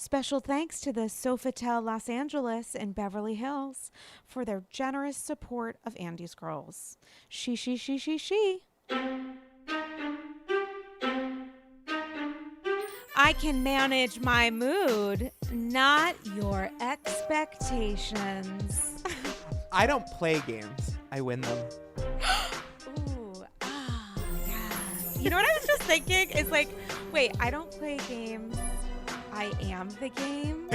Special thanks to the Sofitel Los Angeles and Beverly Hills for their generous support of Andy's Girls. She. I can manage my mood, not your expectations. I don't play games. I win them. Yeah. You know what I was just thinking? Is like, wait, I don't play games. I am the game.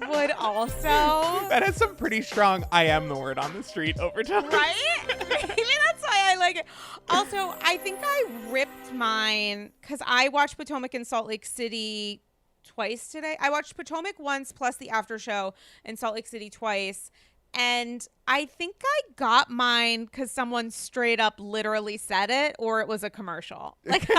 Would also. That has some pretty strong I am the word on the street overtone. Right? Maybe that's why I like it. Also, I think I ripped mine because I watched Potomac in Salt Lake City twice today. I watched Potomac once plus the after show in Salt Lake City twice. And I think I got mine because someone straight up literally said it, or it was a commercial. Like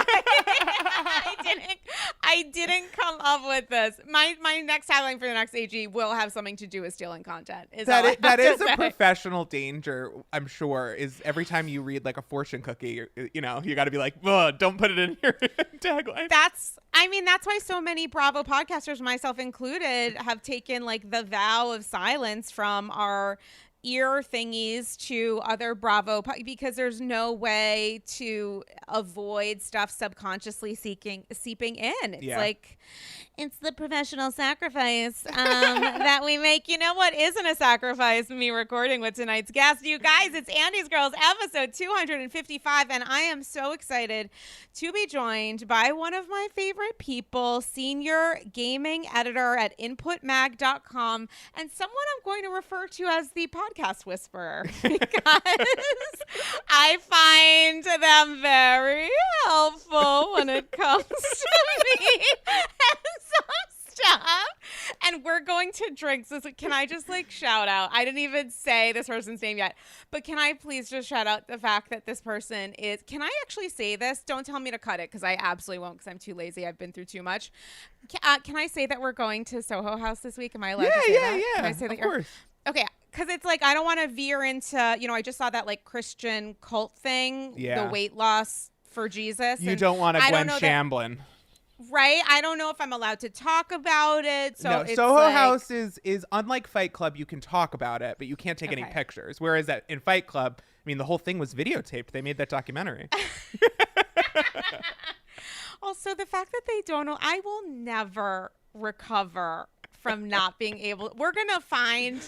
I didn't come up with this. My next tagline for the next AG will have something to do with stealing content. That is a professional danger, I'm sure, is every time you read like a fortune cookie, you got to be like, don't put it in your tagline. That's why so many Bravo podcasters, myself included, have taken like the vow of silence from our ear thingies to other Bravo because there's no way to avoid stuff subconsciously seeping in. It's like, it's the professional sacrifice that we make. You know what isn't a sacrifice? Me recording with tonight's guest. You guys, it's Andy's Girls episode 255, and I am so excited to be joined by one of my favorite people, senior gaming editor at inputmag.com, and someone I'm going to refer to as the podcast whisperer because I find them very helpful when it comes to me and some stuff. And we're going to drink. So can I just like shout out? I didn't even say this person's name yet, but can I please just shout out the fact that this person is, can I actually say this? Don't tell me to cut it because I absolutely won't because I'm too lazy. I've been through too much. Can I say that we're going to Soho House this week? Am I allowed to say that? Yeah. Can I say that? Of course. Okay. Because it's like, I don't want to veer into, I just saw that like Christian cult thing, the weight loss for Jesus. You don't want to Gwen Shamblin. Right? I don't know if I'm allowed to talk about it. So no, Soho House is unlike Fight Club. You can talk about it, but you can't take any pictures. Whereas in Fight Club, the whole thing was videotaped. They made that documentary. Also, the fact that they don't know, I will never recover from not being able. We're gonna find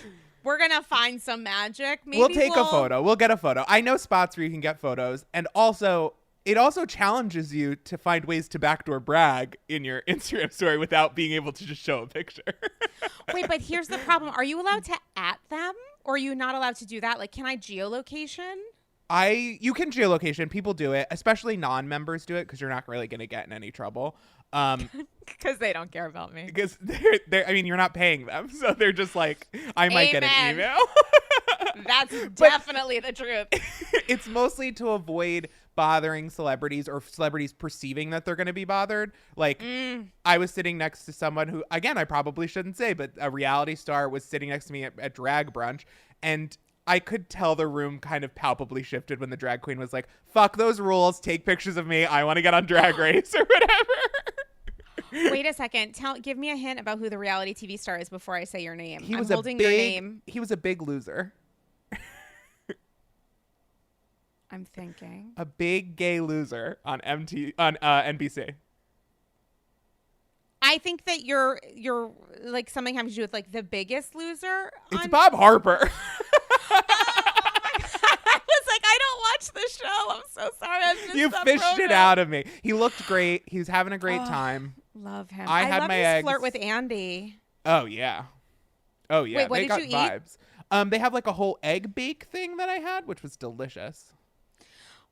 some magic. Maybe we'll take a photo. We'll get a photo. I know spots where you can get photos, and also it also challenges you to find ways to backdoor brag in your Instagram story without being able to just show a picture. Wait, but here's the problem. Are you allowed to @ them, or are you not allowed to do that? Like, can I geolocation? You can geolocation. People do it, especially non-members do it because you're not really going to get in any trouble. Because they don't care about me. Because you're not paying them, so they're just like, I might get an email. That's definitely the truth. It's mostly to avoid bothering celebrities or celebrities perceiving that they're going to be bothered. Like, I was sitting next to someone who, again, I probably shouldn't say, but a reality star was sitting next to me at drag brunch, and I could tell the room kind of palpably shifted when the drag queen was like, fuck those rules, take pictures of me, I want to get on Drag Race or whatever. Wait a second. Give me a hint about who the reality TV star is before I say your name. He was your name. He was a big loser. I'm thinking. A big gay loser on NBC. I think that you're like something having to do with like The Biggest Loser. It's Bob Harper. I was like, I don't watch the show. I'm so sorry. You fished it out of me. He looked great. He was having a great time. Love him. I had love my his eggs. flirt with Andy. Oh yeah. Wait, what they did you vibes. They have like a whole egg bake thing that I had, which was delicious.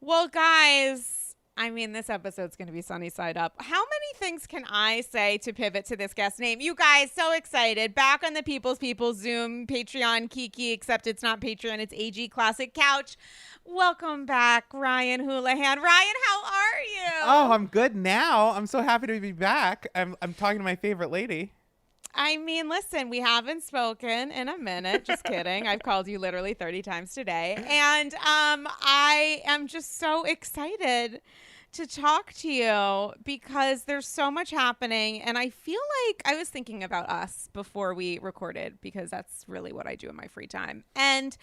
Well, guys, this episode's going to be sunny side up. How many things can I say to pivot to this guest name? You guys, so excited. Back on the People's Zoom, Patreon, Kiki, except it's not Patreon, it's AG Classic Couch. Welcome back, Ryan Houlihan. Ryan, how are you? Oh, I'm good now. I'm so happy to be back. I'm talking to my favorite lady. Listen, we haven't spoken in a minute. Just kidding. I've called you literally 30 times today. And I am just so excited to talk to you because there's so much happening. And I feel like I was thinking about us before we recorded because that's really what I do in my free time. And,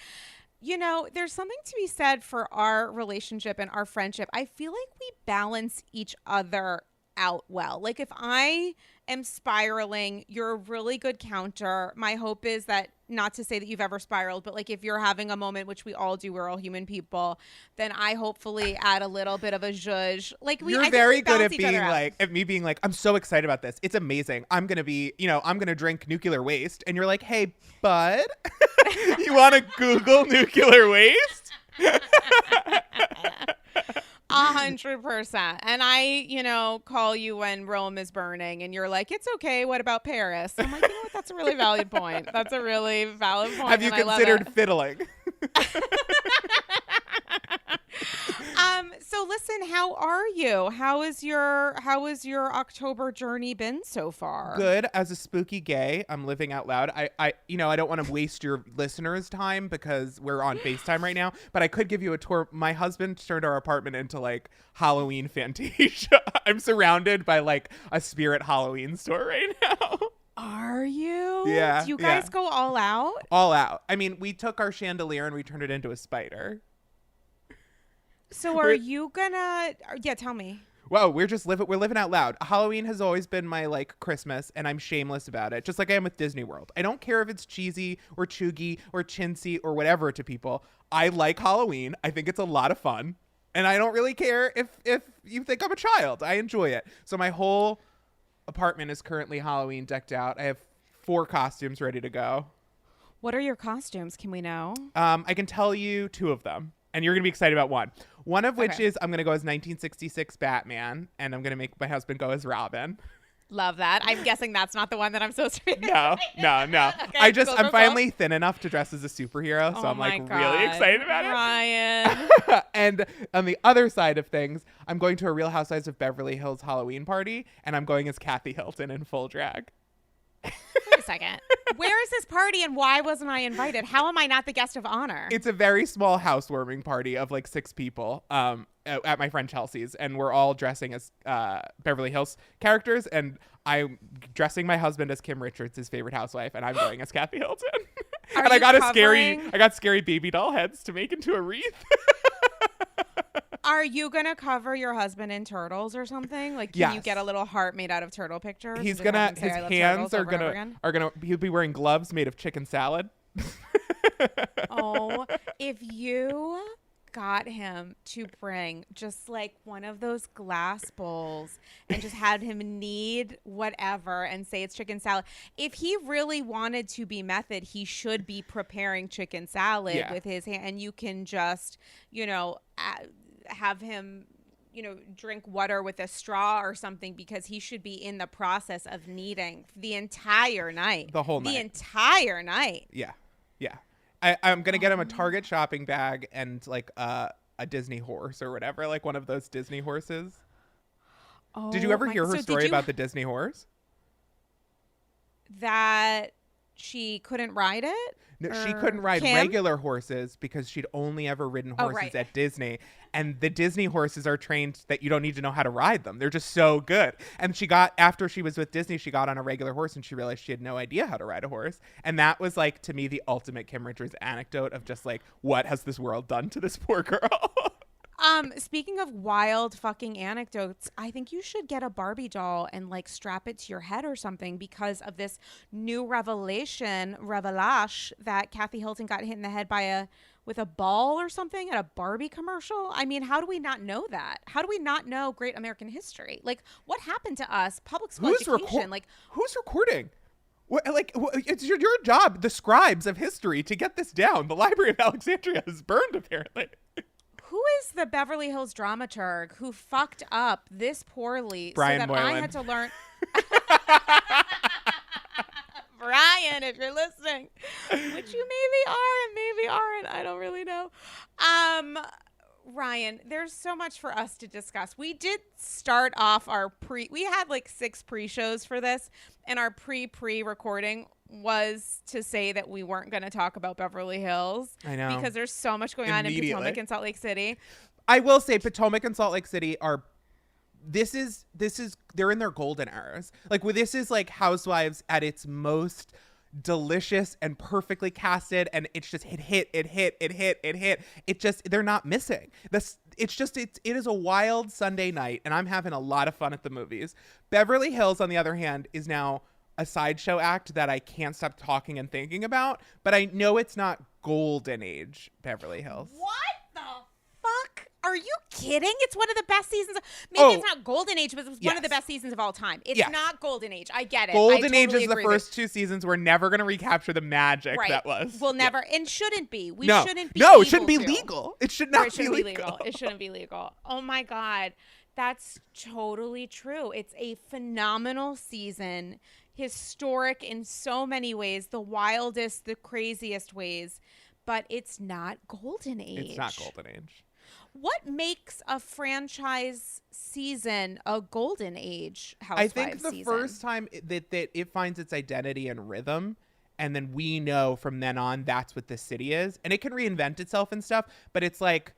you know, there's something to be said for our relationship and our friendship. I feel like we balance each other out well. Like if I am spiraling, you're a really good counter. My hope is that, not to say that you've ever spiraled, but like if you're having a moment, which we all do, we're all human people, then I hopefully add a little bit of a zhuzh. Like You're very good at being like, at me being like, I'm so excited about this. It's amazing. I'm going to be, you know, I'm going to drink nuclear waste. And you're like, hey, bud, you want to Google nuclear waste? 100%. And I, you know, call you when Rome is burning and you're like, it's okay. What about Paris? I'm like, you know what? That's a really valid point. That's a really valid point. Have you considered fiddling? So listen, how are you? How is your October journey been so far? Good. As a spooky gay, I'm living out loud. I you know, I don't want to waste your listeners' time because we're on FaceTime right now, but I could give you a tour. My husband turned our apartment into like Halloween Fantasia. I'm surrounded by like a spirit Halloween store right now. Are you? Yeah. Do you guys go all out? All out. I mean, we took our chandelier and we turned it into a spider. So are you gonna? Yeah, tell me. Whoa, we're living out loud. Halloween has always been my like Christmas, and I'm shameless about it, just like I am with Disney World. I don't care if it's cheesy or chuggy or chintzy or whatever to people. I like Halloween. I think it's a lot of fun, and I don't really care if you think I'm a child. I enjoy it. So my whole apartment is currently Halloween decked out. I have 4 costumes ready to go. What are your costumes? Can we know? I can tell you 2 of them. And you're going to be excited about one. One of which is I'm going to go as 1966 Batman. And I'm going to make my husband go as Robin. Love that. I'm guessing that's not the one that I'm supposed to be. No. Okay, I'm finally thin enough to dress as a superhero. So I'm like really excited about it. Ryan. And on the other side of things, I'm going to a Real Housewives of Beverly Hills Halloween party. And I'm going as Kathy Hilton in full drag. Wait a second. Where is this party and why wasn't I invited? How am I not the guest of honor? It's a very small housewarming party of like 6 people at my friend Chelsea's, and we're all dressing as Beverly Hills characters, and I'm dressing my husband as Kim Richards, his favorite housewife, and I'm going as Kathy Hilton. And I got scary baby doll heads to make into a wreath. Are you gonna cover your husband in turtles or something? Like, can you get a little heart made out of turtle pictures? His hands are gonna. He'll be wearing gloves made of chicken salad. Oh, if you got him to bring just like one of those glass bowls and just had him knead whatever and say it's chicken salad. If he really wanted to be method, he should be preparing chicken salad with his hand, and you can just, you know, have him, you know, drink water with a straw or something, because he should be in the process of kneading the entire night. The whole night. The entire night. Yeah. I'm going to get him a Target shopping bag and like a Disney horse or whatever, like one of those Disney horses. Oh, did you ever hear her story about the Disney horse? That she couldn't ride it? No, she couldn't ride regular horses because she'd only ever ridden horses at Disney. And the Disney horses are trained that you don't need to know how to ride them. They're just so good. And after she was with Disney, she got on a regular horse and she realized she had no idea how to ride a horse. And that was like, to me, the ultimate Kim Richards anecdote of just like, what has this world done to this poor girl? Speaking of wild fucking anecdotes, I think you should get a Barbie doll and like strap it to your head or something because of this new revelation that Kathy Hilton got hit in the head with a ball or something at a Barbie commercial. I mean, how do we not know that? How do we not know great American history? Like, what happened to us? Public school education. Who's recording? It's your job, the scribes of history, to get this down. The Library of Alexandria is burned, apparently. Who is the Beverly Hills dramaturg who fucked up this poorly Brian so that Moylan. I had to learn? Brian, if you're listening, which you maybe are and maybe aren't, I don't really know. Ryan, there's so much for us to discuss. We did start off we had like 6 pre-shows for this, and our pre-recording was to say that we weren't going to talk about Beverly Hills. I know. Because there's so much going on in Potomac and Salt Lake City. I will say Potomac and Salt Lake City are they're in their golden eras. Like this is like Housewives at its most delicious and perfectly casted, and it's just it hit. It just, they're not missing this. It is a wild Sunday night, and I'm having a lot of fun at the movies. Beverly Hills, on the other hand, is now a sideshow act that I can't stop talking and thinking about, but I know it's not golden age Beverly Hills. What the fuck? Are you kidding? It's one of the best seasons. Maybe it's not golden age, but it's one of the best seasons of all time. It's not golden age. I get it. Golden age is the first 2 seasons. We're never going to recapture the magic that was. We'll never, and shouldn't be. We no. shouldn't be. No, it shouldn't be legal. It should not be legal. It shouldn't be legal. Oh my God. That's totally true. It's a phenomenal season. Historic in so many ways, the wildest, the craziest ways, but it's not golden age. It's not golden age. What makes a franchise season a golden age I Housewives think the first time that it finds its identity and rhythm, and then we know from then on that's what the city is, and it can reinvent itself and stuff, but it's like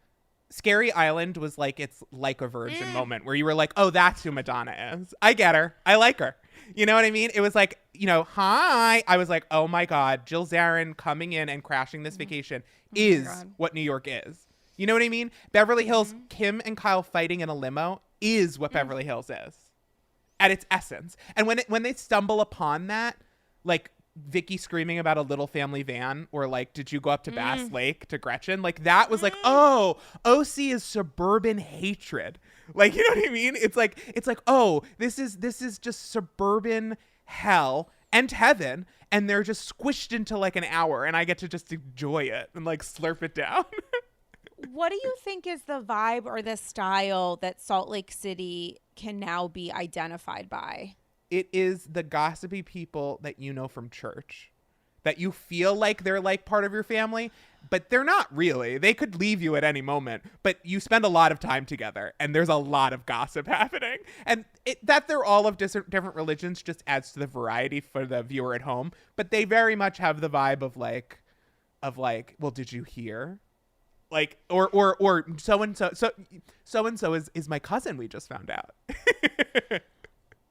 Scary Island was like, it's like a virgin moment where you were like, oh, that's who Madonna is. I get her. I like her. You know what I mean? It was like, hi. I was like, oh my God, Jill Zarin coming in and crashing this vacation is what New York is. You know what I mean? Beverly Hills, Kim and Kyle fighting in a limo is what Beverly Hills is at its essence. And when they stumble upon that, like Vicky screaming about a little family van, or like, did you go up to Bass Lake to Gretchen? Like that was like, oh, OC is suburban hatred. Like, you know what I mean? It's like, oh, this is just suburban hell and heaven, and they're just squished into like an hour, and I get to just enjoy it and like slurp it down. What do you think is the vibe or the style that Salt Lake City can now be identified by? It is the gossipy people that you know from church, that you feel like they're like part of your family, but they're not really. They could leave you at any moment, but you spend a lot of time together, and there's a lot of gossip happening. And that they're all of different religions just adds to the variety for the viewer at home. But they very much have the vibe of like, well, did you hear? Like, or so and so is my cousin. We just found out.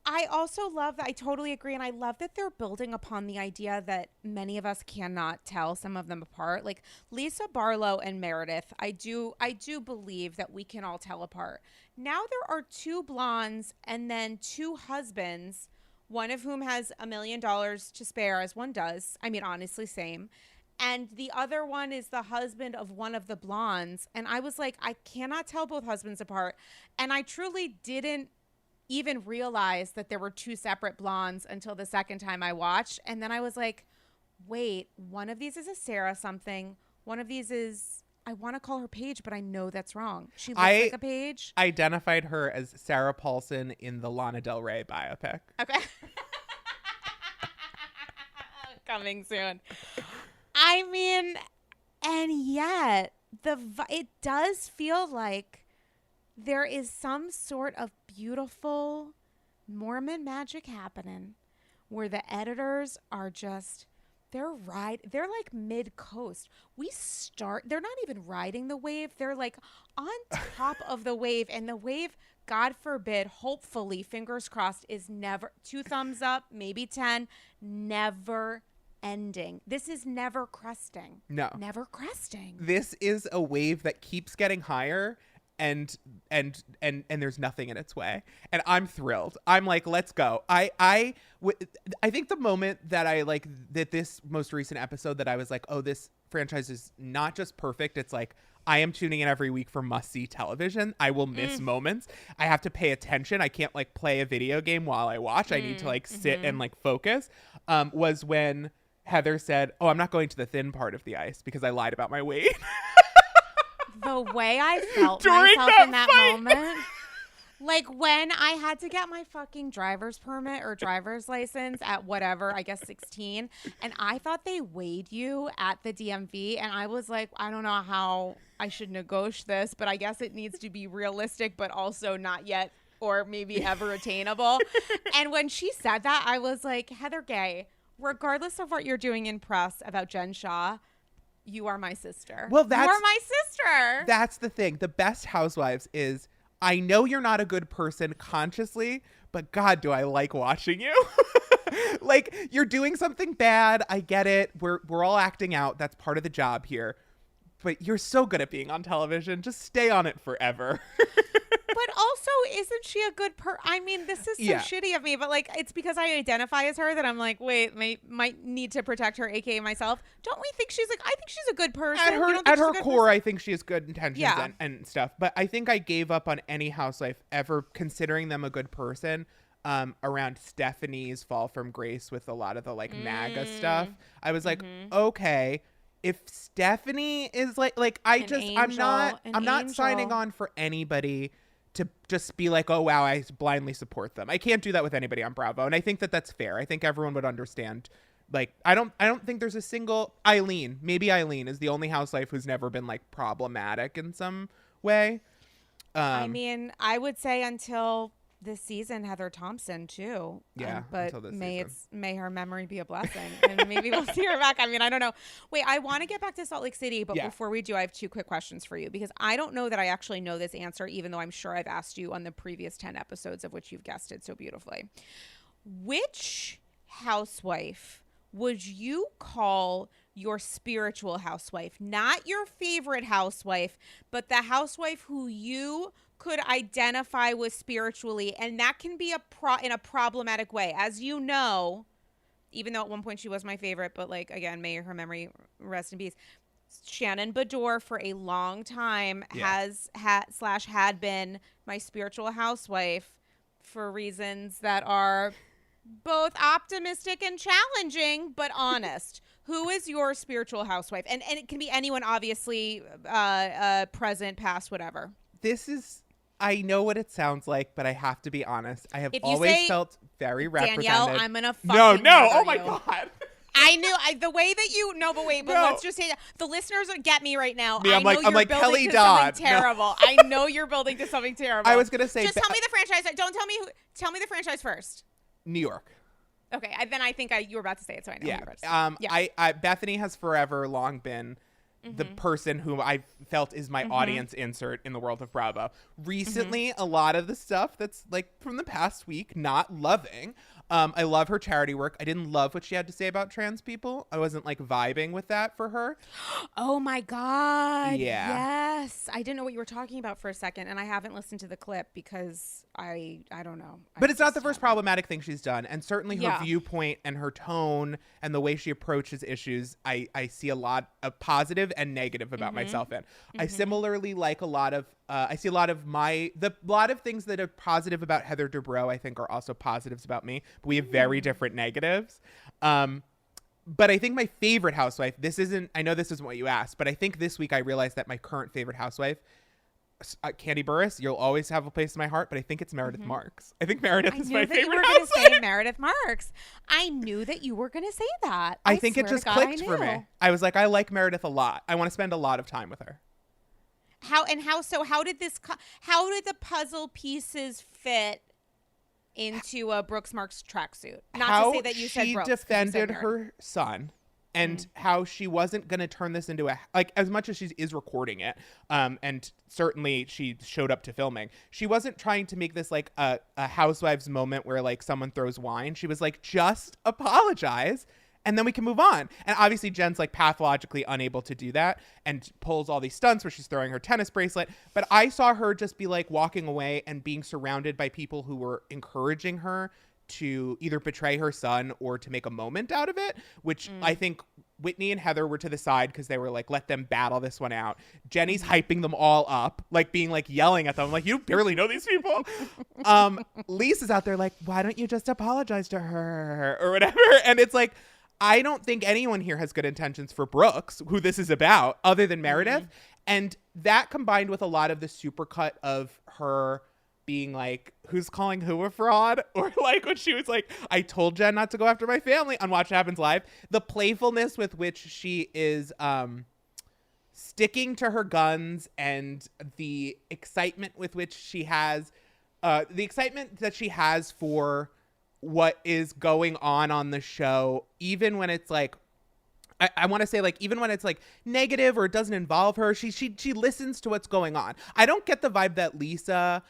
I also love that. I totally agree. And I love that they're building upon the idea that many of us cannot tell some of them apart. Like Lisa Barlow and Meredith, I do believe that we can all tell apart. Now there are 2 blondes and then 2 husbands, one of whom has $1 million to spare, as one does. I mean, honestly, same. And the other one is the husband of one of the blondes. And I was like, I cannot tell both husbands apart. And I truly didn't even realize that there were 2 separate blondes until the second time I watched. And then I was like, wait, one of these is a Sarah something. One of these is, I want to call her Paige, but I know that's wrong. She looks like a Paige. I identified her as Sarah Paulson in the Lana Del Rey biopic. Okay. Coming soon. I mean, and yet it does feel like there is some sort of beautiful Mormon magic happening where the editors are just, they're like mid-coast. They're not even riding the wave. They're like on top of the wave, and the wave, God forbid, hopefully, fingers crossed, is never, 2 thumbs up, maybe 10, never ending. This is never cresting. No. Never cresting. This is a wave that keeps getting higher, and there's nothing in its way. And I'm thrilled. I'm like, let's go. I think the moment that I like that this most recent episode that I was like, oh, this franchise is not just perfect. It's like, I am tuning in every week for must-see television. I will miss moments. I have to pay attention. I can't like play a video game while I watch. I need to like sit and like focus. Was when Heather said, oh, I'm not going to the thin part of the ice because I lied about my weight. The way I felt myself in that moment. Like when I had to get my fucking driver's permit or driver's license at whatever, I guess 16. And I thought they weighed you at the DMV. And I was like, I don't know how I should negotiate this, but I guess it needs to be realistic, but also not yet or maybe ever attainable. And when she said that, I was like, Heather Gay, regardless of what you're doing in press about Jen Shah, you are my sister. Well, you are my sister. That's the thing. The best Housewives is I know you're not a good person consciously, but God, do I like watching you. Like, you're doing something bad. I get it. We're all acting out. That's part of the job here. But you're so good at being on television. Just stay on it forever. But also, isn't she a good I mean, this is so shitty of me, but like, it's because I identify as her that I'm like, wait, might need to protect her, aka myself. Don't we think she's like? I think she's a good person. At her core, I think she has good intentions and stuff. But I think I gave up on any housewife ever considering them a good person. Around Stephanie's fall from grace with a lot of the like MAGA stuff, I was like, okay. If Stephanie is I'm not signing on for anybody to just be like, oh wow, I blindly support them. I can't do that with anybody on Bravo, and I think that that's fair. I think everyone would understand. Like, I don't think there's a single maybe Eileen is the only housewife who's never been like problematic in some way. I mean, I would say until this season, Heather Thompson too. Yeah, but may her memory be a blessing, and maybe we'll see her back. I mean, I don't know. Wait, I want to get back to Salt Lake City, but before we do, I have 2 quick questions for you because I don't know that I actually know this answer, even though I'm sure I've asked you on the previous 10 episodes of which you've guessed it so beautifully. Which housewife would you call your spiritual housewife? Not your favorite housewife, but the housewife who you could identify with spiritually, and that can be in a problematic way. As you know, even though at one point she was my favorite, but like, again, may her memory rest in peace, Shannon Bedore for a long time had been my spiritual housewife for reasons that are both optimistic and challenging, but honest. Who is your spiritual housewife? And it can be anyone, obviously, present, past, whatever. I know what it sounds like, but I have to be honest. I have always felt very represented. Danielle, I'm gonna fucking oh my God. I knew the way that you let's just say that the listeners get me right now. I'm like Kelly Dodd. Terrible. I know you're building to something terrible. I was gonna say, just tell me the franchise. Don't tell me who. Tell me the franchise first. New York. Okay, then I think you were about to say it, so I know. I Bethany has forever long been the person who I felt is my audience insert in the world of Bravo. Recently, a lot of the stuff that's like from the past week, not loving. I love her charity work. I didn't love what she had to say about trans people. I wasn't like vibing with that for her. Oh my God. Yeah. Yes. I didn't know what you were talking about for a second, and I haven't listened to the clip because I don't know. But it's not the first problematic thing she's done. And certainly her viewpoint and her tone and the way she approaches issues, I see a lot of positive and negative about myself in. I similarly like a lot of I see a lot of things that are positive about Heather Dubrow, I think, are also positives about me. But we have very different negatives. But I think my favorite housewife, I know this isn't what you asked, but I think this week I realized that my current favorite housewife, Candy Burris, you'll always have a place in my heart, but I think it's Meredith Marks. I think Meredith is my favorite housewife. I knew that you were going to say Meredith Marks. I knew that you were going to say that. I think it just clicked for me. I was like, I like Meredith a lot. I want to spend a lot of time with her. How did the puzzle pieces fit into a Brooks Marks tracksuit? Not to say that you said Brooks. How she defended her son and how she wasn't going to turn this into as much as she is recording it, and certainly she showed up to filming, she wasn't trying to make this like a housewives moment where like someone throws wine. She was like, just apologize and then we can move on. And obviously Jen's like pathologically unable to do that and pulls all these stunts where she's throwing her tennis bracelet. But I saw her just be like walking away and being surrounded by people who were encouraging her to either betray her son or to make a moment out of it, which I think Whitney and Heather were to the side because they were like, let them battle this one out. Jenny's hyping them all up, like being like yelling at them, like, you barely know these people. Lisa's out there like, why don't you just apologize to her or whatever? And it's like, I don't think anyone here has good intentions for Brooks, who this is about, other than Meredith. And that combined with a lot of the supercut of her being like, who's calling who a fraud? Or like when she was like, I told Jen not to go after my family on Watch What Happens Live. The playfulness with which she is sticking to her guns and the excitement with which she has, the excitement that she has for what is going on the show, even when it's like, I want to say, like, even when it's like negative or it doesn't involve her, she listens to what's going on. I don't get the vibe that Lisa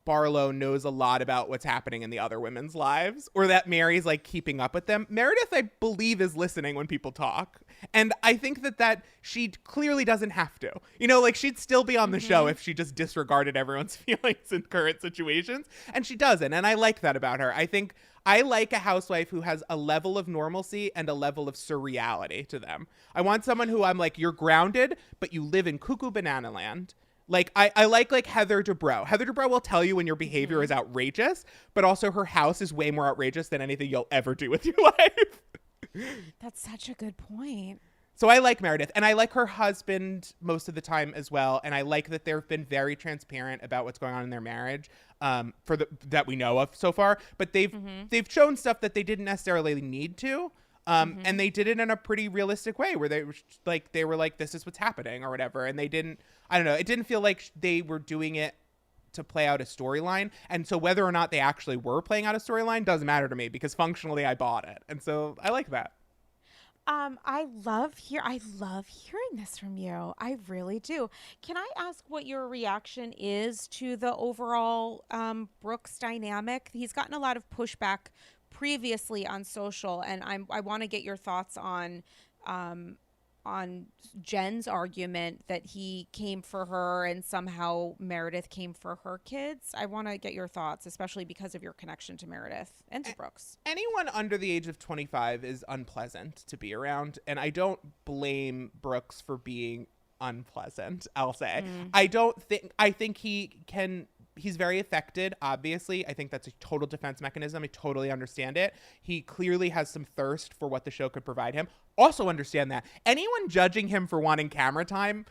Barlow knows a lot about what's happening in the other women's lives, or that Mary's like keeping up with them. Meredith, I believe, is listening when people talk. And I think that she clearly doesn't have to. You know, like, she'd still be on the show if she just disregarded everyone's feelings in current situations. And she doesn't. And I like that about her. I think I like a housewife who has a level of normalcy and a level of surreality to them. I want someone who I'm like, you're grounded, but you live in cuckoo banana land. Like, I like Heather Dubrow. Heather Dubrow will tell you when your behavior is outrageous, but also her house is way more outrageous than anything you'll ever do with your life. That's such a good point. So I like Meredith, and I like her husband most of the time as well. And I like that they've been very transparent about what's going on in their marriage, that we know of so far. But they've shown stuff that they didn't necessarily need to. And they did it in a pretty realistic way where they were like, this is what's happening or whatever. And they didn't, I don't know, it didn't feel like they were doing it to play out a storyline. And so whether or not they actually were playing out a storyline doesn't matter to me, because functionally I bought it. And so I like that. I love hearing this from you. I really do. Can I ask what your reaction is to the overall Brooks dynamic? He's gotten a lot of pushback previously on social, and I want to get your thoughts on Jen's argument that he came for her and somehow Meredith came for her kids. I want to get your thoughts, especially because of your connection to Meredith and to Brooks. Anyone under the age of 25 is unpleasant to be around, and I don't blame Brooks for being unpleasant, I'll say. I think he's very affected, obviously. I think that's a total defense mechanism. I totally understand it. He clearly has some thirst for what the show could provide him. Also understand that. Anyone judging him for wanting camera time,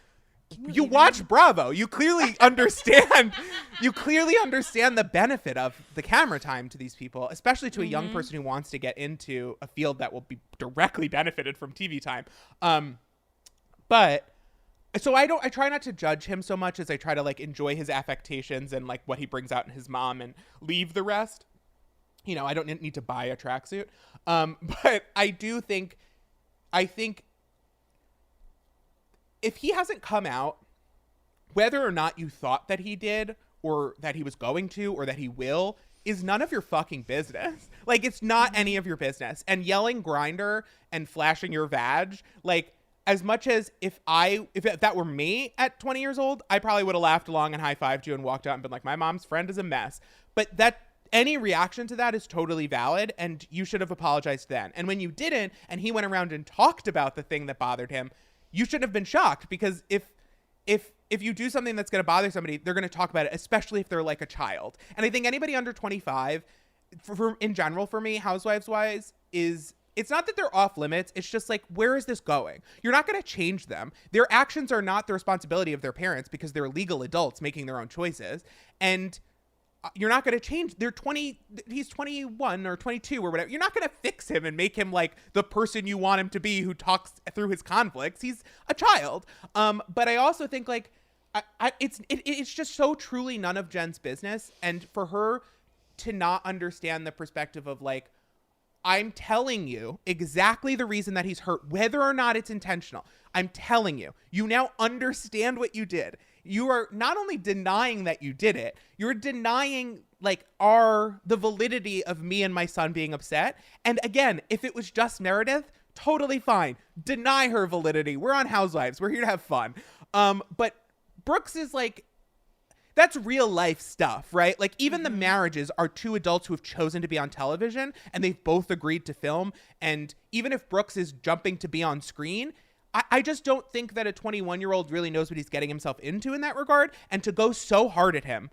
you watch Bravo. You clearly understand. You clearly understand the benefit of the camera time to these people, especially to a young person who wants to get into a field that will be directly benefited from TV time. So I try not to judge him so much as I try to like enjoy his affectations and like what he brings out in his mom and leave the rest. You know, I don't need to buy a tracksuit. But I think if he hasn't come out, whether or not you thought that he did or that he was going to or that he will is none of your fucking business. Like, it's not any of your business. And yelling grinder and flashing your vag, like, as much as if that were me at 20 years old, I probably would have laughed along and high-fived you and walked out and been like, my mom's friend is a mess. But any reaction to that is totally valid, and you should have apologized then. And when you didn't, and he went around and talked about the thing that bothered him, you shouldn't have been shocked, because if you do something that's going to bother somebody, they're going to talk about it, especially if they're like a child. And I think anybody under 25, in general for me, housewives-wise, it's not that they're off limits. It's just like, where is this going? You're not going to change them. Their actions are not the responsibility of their parents because they're legal adults making their own choices. And you're not going to change. He's 21 or 22 or whatever. You're not going to fix him and make him like the person you want him to be who talks through his conflicts. He's a child. But I also think like, it's just so truly none of Jen's business. And for her to not understand the perspective of like, I'm telling you exactly the reason that he's hurt, whether or not it's intentional. I'm telling you, you now understand what you did. You are not only denying that you did it, you're denying like the validity of me and my son being upset. And again, if it was just Meredith, totally fine. Deny her validity. We're on Housewives. We're here to have fun. But Brooks is like, that's real life stuff, right? Like, even the marriages are two adults who have chosen to be on television and they've both agreed to film. And even if Brooks is jumping to be on screen, I just don't think that a 21-year-old really knows what he's getting himself into in that regard. And to go so hard at him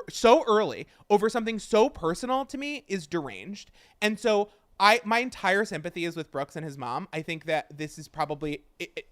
so early over something so personal to me is deranged. And so my entire sympathy is with Brooks and his mom. I think that this is probably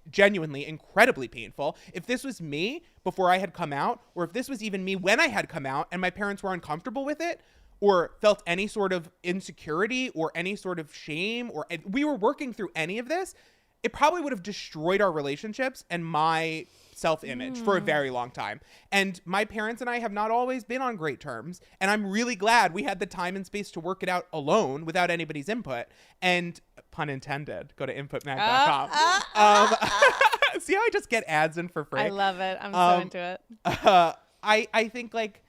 genuinely incredibly painful. If this was me before I had come out, or if this was even me when I had come out and my parents were uncomfortable with it, or felt any sort of insecurity or any sort of shame, or we were working through any of this, it probably would have destroyed our relationships and my self-image for a very long time. And my parents and I have not always been on great terms. And I'm really glad we had the time and space to work it out alone without anybody's input. And pun intended, go to inputmag.com. See how I just get ads in for free? I love it. I'm so into it. I think like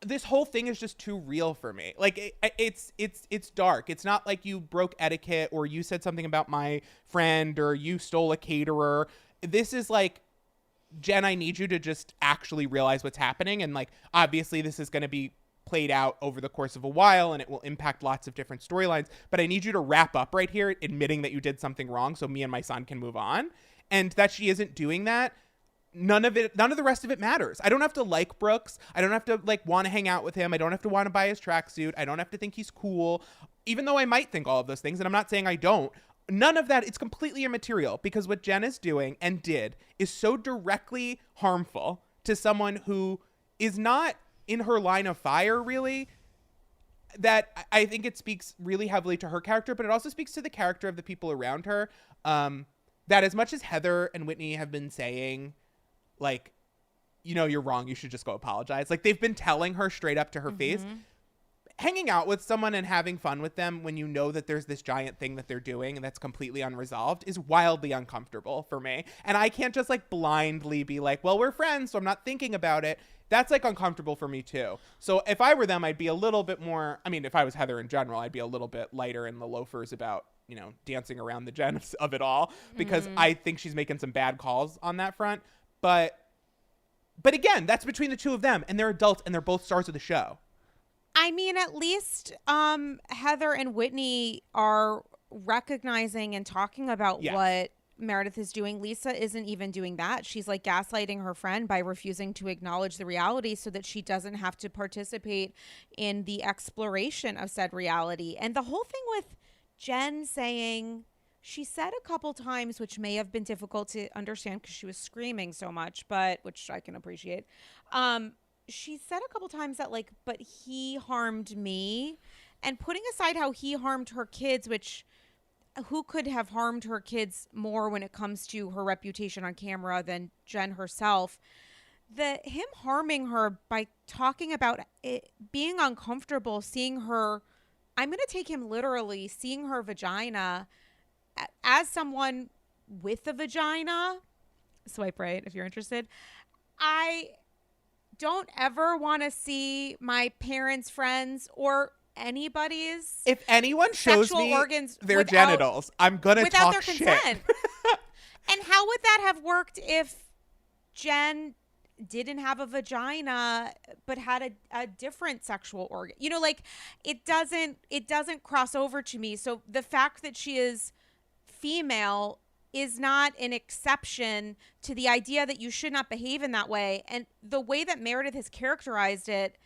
this whole thing is just too real for me. Like it's dark. It's not like you broke etiquette or you said something about my friend or you stole a caterer. This is like, Jen, I need you to just actually realize what's happening. And like, obviously this is going to be played out over the course of a while and it will impact lots of different storylines. But I need you to wrap up right here, admitting that you did something wrong so me and my son can move on. And that she isn't doing that. None of the rest of it matters. I don't have to like Brooks. I don't have to like want to hang out with him. I don't have to want to buy his tracksuit. I don't have to think he's cool, even though I might think all of those things. And I'm not saying I don't. None of that. It's completely immaterial because what Jen is doing and did is so directly harmful to someone who is not in her line of fire, really, that I think it speaks really heavily to her character, but it also speaks to the character of the people around her. That as much as Heather and Whitney have been saying, like, you know, you're wrong, you should just go apologize. Like, they've been telling her straight up to her face. Hanging out with someone and having fun with them when you know that there's this giant thing that they're doing and that's completely unresolved is wildly uncomfortable for me. And I can't just like blindly be like, well, we're friends, so I'm not thinking about it. That's like uncomfortable for me too. So if I were them, I'd be a little bit more, I mean, if I was Heather in general, I'd be a little bit lighter in the loafers about, you know, dancing around the Jen of it all, because I think she's making some bad calls on that front. But again, that's between the two of them, and they're adults and they're both stars of the show. I mean, at least Heather and Whitney are recognizing and talking about what Meredith is doing. Lisa isn't even doing that. She's like gaslighting her friend by refusing to acknowledge the reality so that she doesn't have to participate in the exploration of said reality. And the whole thing with Jen saying, she said a couple times, which may have been difficult to understand because she was screaming so much, but which I can appreciate. She said a couple times that like, but he harmed me, and putting aside how he harmed her kids, which who could have harmed her kids more when it comes to her reputation on camera than Jen herself, him harming her by talking about it being uncomfortable, seeing her, I'm going to take him literally, seeing her vagina as someone with a vagina. Swipe right if you're interested. I don't ever want to see my parents' friends or anybody's, if anyone shows me organs their genitals, I'm gonna without talk their shit. consent. And how would that have worked if Jen didn't have a vagina but had a different sexual organ? You know, like it doesn't cross over to me. So the fact that she is female is not an exception to the idea that you should not behave in that way. And the way that Meredith has characterized it,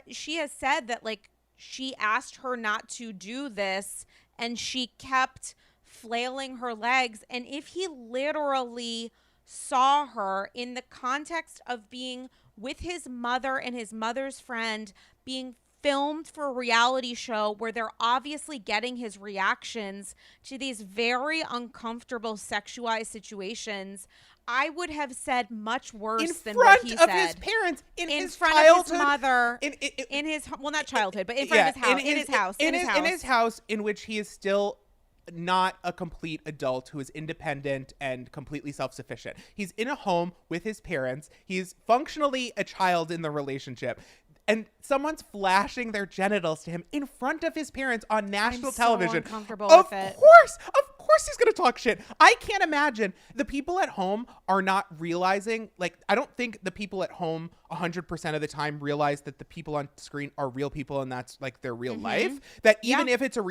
she has said that like she asked her not to do this and she kept flailing her legs. And if he literally saw her in the context of being with his mother and his mother's friend, being filmed for a reality show where they're obviously getting his reactions to these very uncomfortable sexualized situations, I would have said much worse than what he said. In front of his parents, in his front childhood, of his mother, in his, well, not childhood, but in front of his house, in his house, in which he is still not a complete adult who is independent and completely self-sufficient. He's in a home with his parents. He's functionally a child in the relationship. And someone's flashing their genitals to him in front of his parents on national television. I'm so uncomfortable with it. Of course he's going to talk shit. I can't imagine. The people at home are not realizing, like, I don't think the people at home 100% of the time realize that the people on screen are real people and that's like their real life. That even if it's a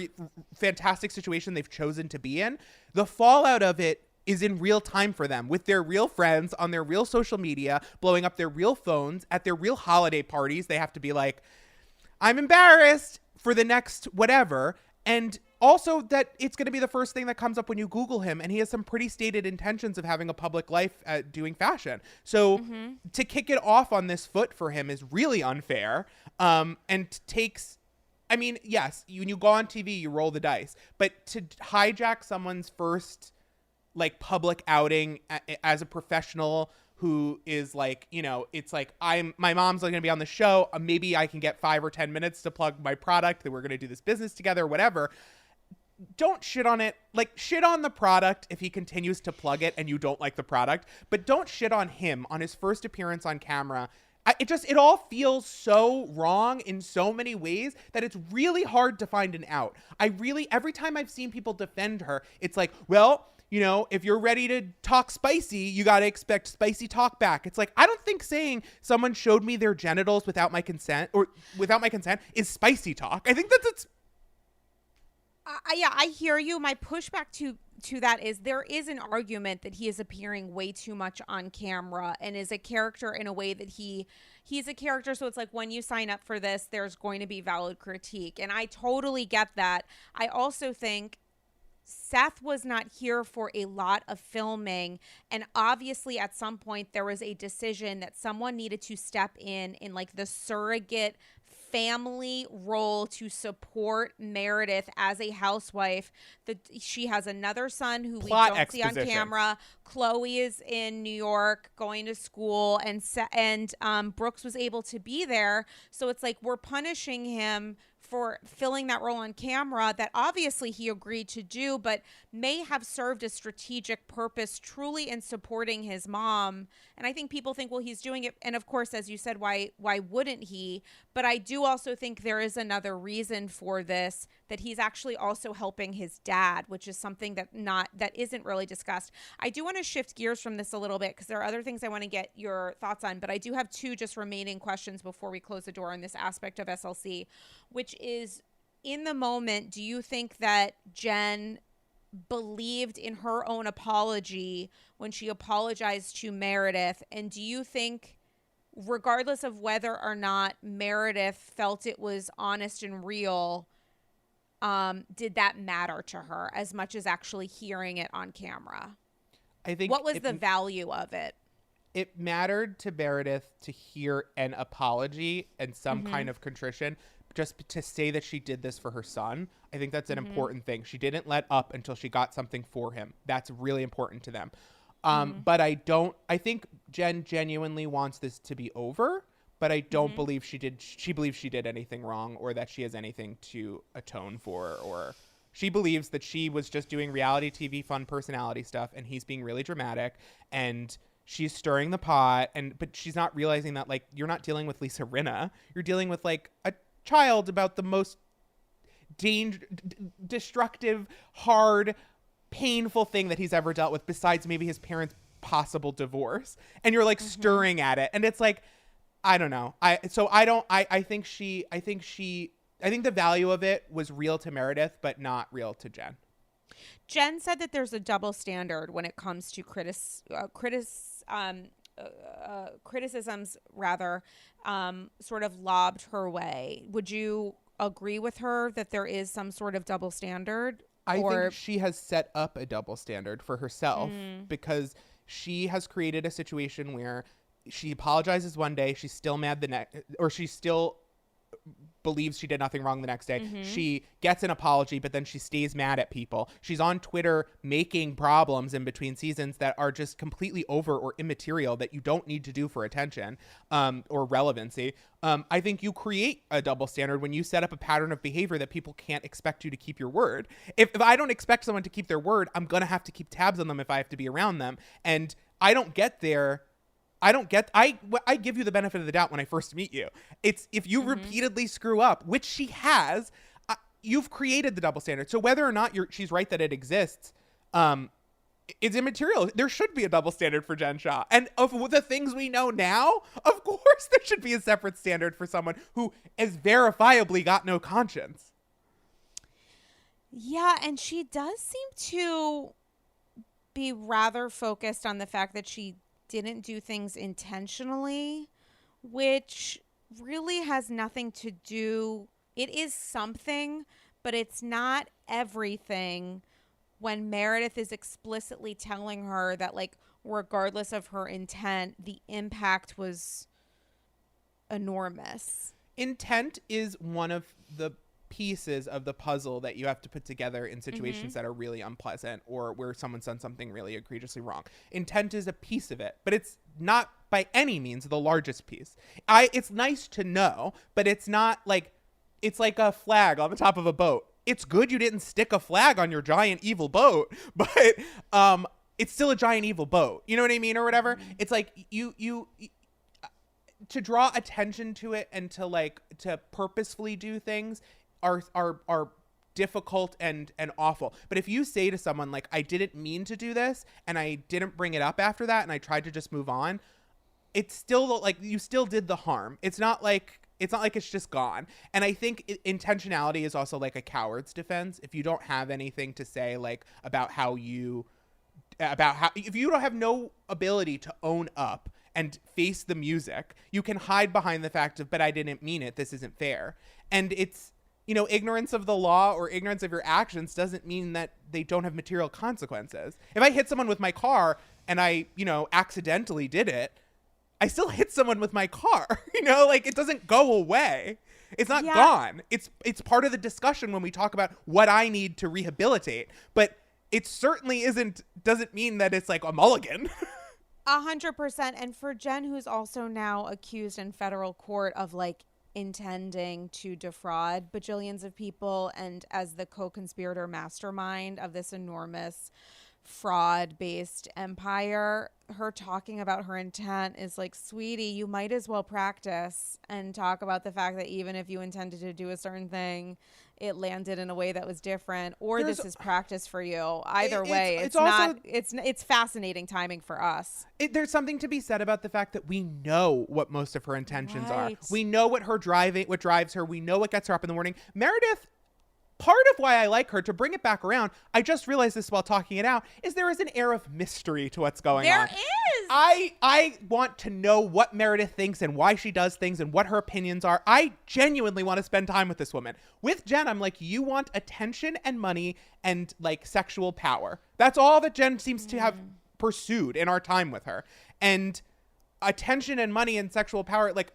fantastic situation they've chosen to be in, the fallout of it is in real time for them with their real friends on their real social media, blowing up their real phones at their real holiday parties. They have to be like, I'm embarrassed for the next whatever. And also that it's going to be the first thing that comes up when you Google him. And he has some pretty stated intentions of having a public life doing fashion. So to kick it off on this foot for him is really unfair. And takes, I mean, yes, when you go on TV, you roll the dice, but to hijack someone's first like public outing as a professional who is like, you know, it's like my mom's going to be on the show. Maybe I can get 5 or 10 minutes to plug my product that we're going to do this business together, whatever. Don't shit on it. Like, shit on the product if he continues to plug it and you don't like the product, but don't shit on him on his first appearance on camera. It all feels so wrong in so many ways that it's really hard to find an out. Every time I've seen people defend her, it's like, well, you know, if you're ready to talk spicy, you got to expect spicy talk back. It's like, I don't think saying someone showed me their genitals without my consent is spicy talk. I think that's yeah, I hear you. My pushback to that is there is an argument that he is appearing way too much on camera and is a character in a way that he's a character. So it's like, when you sign up for this, there's going to be valid critique. And I totally get that. I also think Seth was not here for a lot of filming, and obviously at some point there was a decision that someone needed to step in like the surrogate family role to support Meredith as a housewife. She has another son who plot we don't exposition. see on camera. Chloe is in New York going to school, and Brooks was able to be there. So it's like, we're punishing him for filling that role on camera that obviously he agreed to do, but may have served a strategic purpose truly in supporting his mom. And I think people think, well, he's doing it. And of course, as you said, why wouldn't he? But I do also think there is another reason for this, that he's actually also helping his dad, which is something that isn't really discussed. I do want to shift gears from this a little bit because there are other things I want to get your thoughts on, but I do have 2 just remaining questions before we close the door on this aspect of SLC, which is, in the moment, do you think that Jen believed in her own apology when she apologized to Meredith? And do you think, regardless of whether or not Meredith felt it was honest and real, did that matter to her as much as actually hearing it on camera? I think what was the value of it? It mattered to Meredith to hear an apology and some kind of contrition, just to say that she did this for her son. I think that's an important thing. She didn't let up until she got something for him. That's really important to them. But I think Jen genuinely wants this to be over, but I don't believe she believes she did anything wrong or that she has anything to atone for, or she believes that she was just doing reality TV fun personality stuff and he's being really dramatic and she's stirring the pot, but she's not realizing that, like, you're not dealing with Lisa Rinna. You're dealing with, like, a child about the most destructive, hard, painful thing that he's ever dealt with, besides maybe his parents' possible divorce. And you're, like, stirring at it. And it's like, I don't know. I think the value of it was real to Meredith, but not real to Jen. Jen said that there's a double standard when it comes to criticisms, rather, sort of lobbed her way. Would you agree with her that there is some sort of double standard? I think she has set up a double standard for herself because she has created a situation where she apologizes one day, she's still mad the next, or she still believes she did nothing wrong the next day. She gets an apology, but then she stays mad at people. She's on Twitter making problems in between seasons that are just completely over or immaterial that you don't need to do for attention or relevancy. I think you create a double standard when you set up a pattern of behavior that people can't expect you to keep your word. If I don't expect someone to keep their word, I'm going to have to keep tabs on them if I have to be around them. And I don't get there. I give you the benefit of the doubt when I first meet you. It's if you repeatedly screw up, which she has, you've created the double standard. So whether or not she's right that it exists, it's immaterial. There should be a double standard for Jen Shah. And of the things we know now, of course there should be a separate standard for someone who has verifiably got no conscience. Yeah, and she does seem to be rather focused on the fact that she didn't do things intentionally, which really has nothing to do. It is something, but it's not everything when Meredith is explicitly telling her that, like, regardless of her intent, the impact was enormous. Intent is one of the pieces of the puzzle that you have to put together in situations that are really unpleasant or where someone's done something really egregiously wrong. Intent is a piece of it, but it's not by any means the largest piece. It's nice to know, but it's not like, it's like a flag on the top of a boat. It's good you didn't stick a flag on your giant evil boat, but it's still a giant evil boat. You know what I mean, or whatever. It's like you to draw attention to it and to purposefully do things are difficult and awful. But if you say to someone like, I didn't mean to do this and I didn't bring it up after that and I tried to just move on, it's still like you still did the harm. It's not like it's just gone. And I think intentionality is also like a coward's defense. If you don't have anything to say like about how if you don't have no ability to own up and face the music, you can hide behind the fact of, but I didn't mean it. This isn't fair. And it's, ignorance of the law or ignorance of your actions doesn't mean that they don't have material consequences. If I hit someone with my car and I, accidentally did it, I still hit someone with my car, like it doesn't go away. It's not gone. It's part of the discussion when we talk about what I need to rehabilitate, but it certainly doesn't mean that it's like a mulligan. 100%. And for Jen, who's also now accused in federal court of like intending to defraud bajillions of people and as the co-conspirator mastermind of this enormous fraud-based empire, her talking about her intent is like, sweetie, you might as well practice and talk about the fact that even if you intended to do a certain thing, it landed in a way that was different, or this is practice for you. Either way, it's fascinating timing for us. There's something to be said about the fact that we know what most of her intentions are. We know what drives her. We know what gets her up in the morning. Meredith, part of why I like her, to bring it back around, I just realized this while talking it out, is there is an air of mystery to what's going on. There is. I want to know what Meredith thinks and why she does things and what her opinions are. I genuinely want to spend time with this woman. With Jen, I'm like, you want attention and money and like sexual power. That's all that Jen seems to have pursued in our time with her. And attention and money and sexual power, like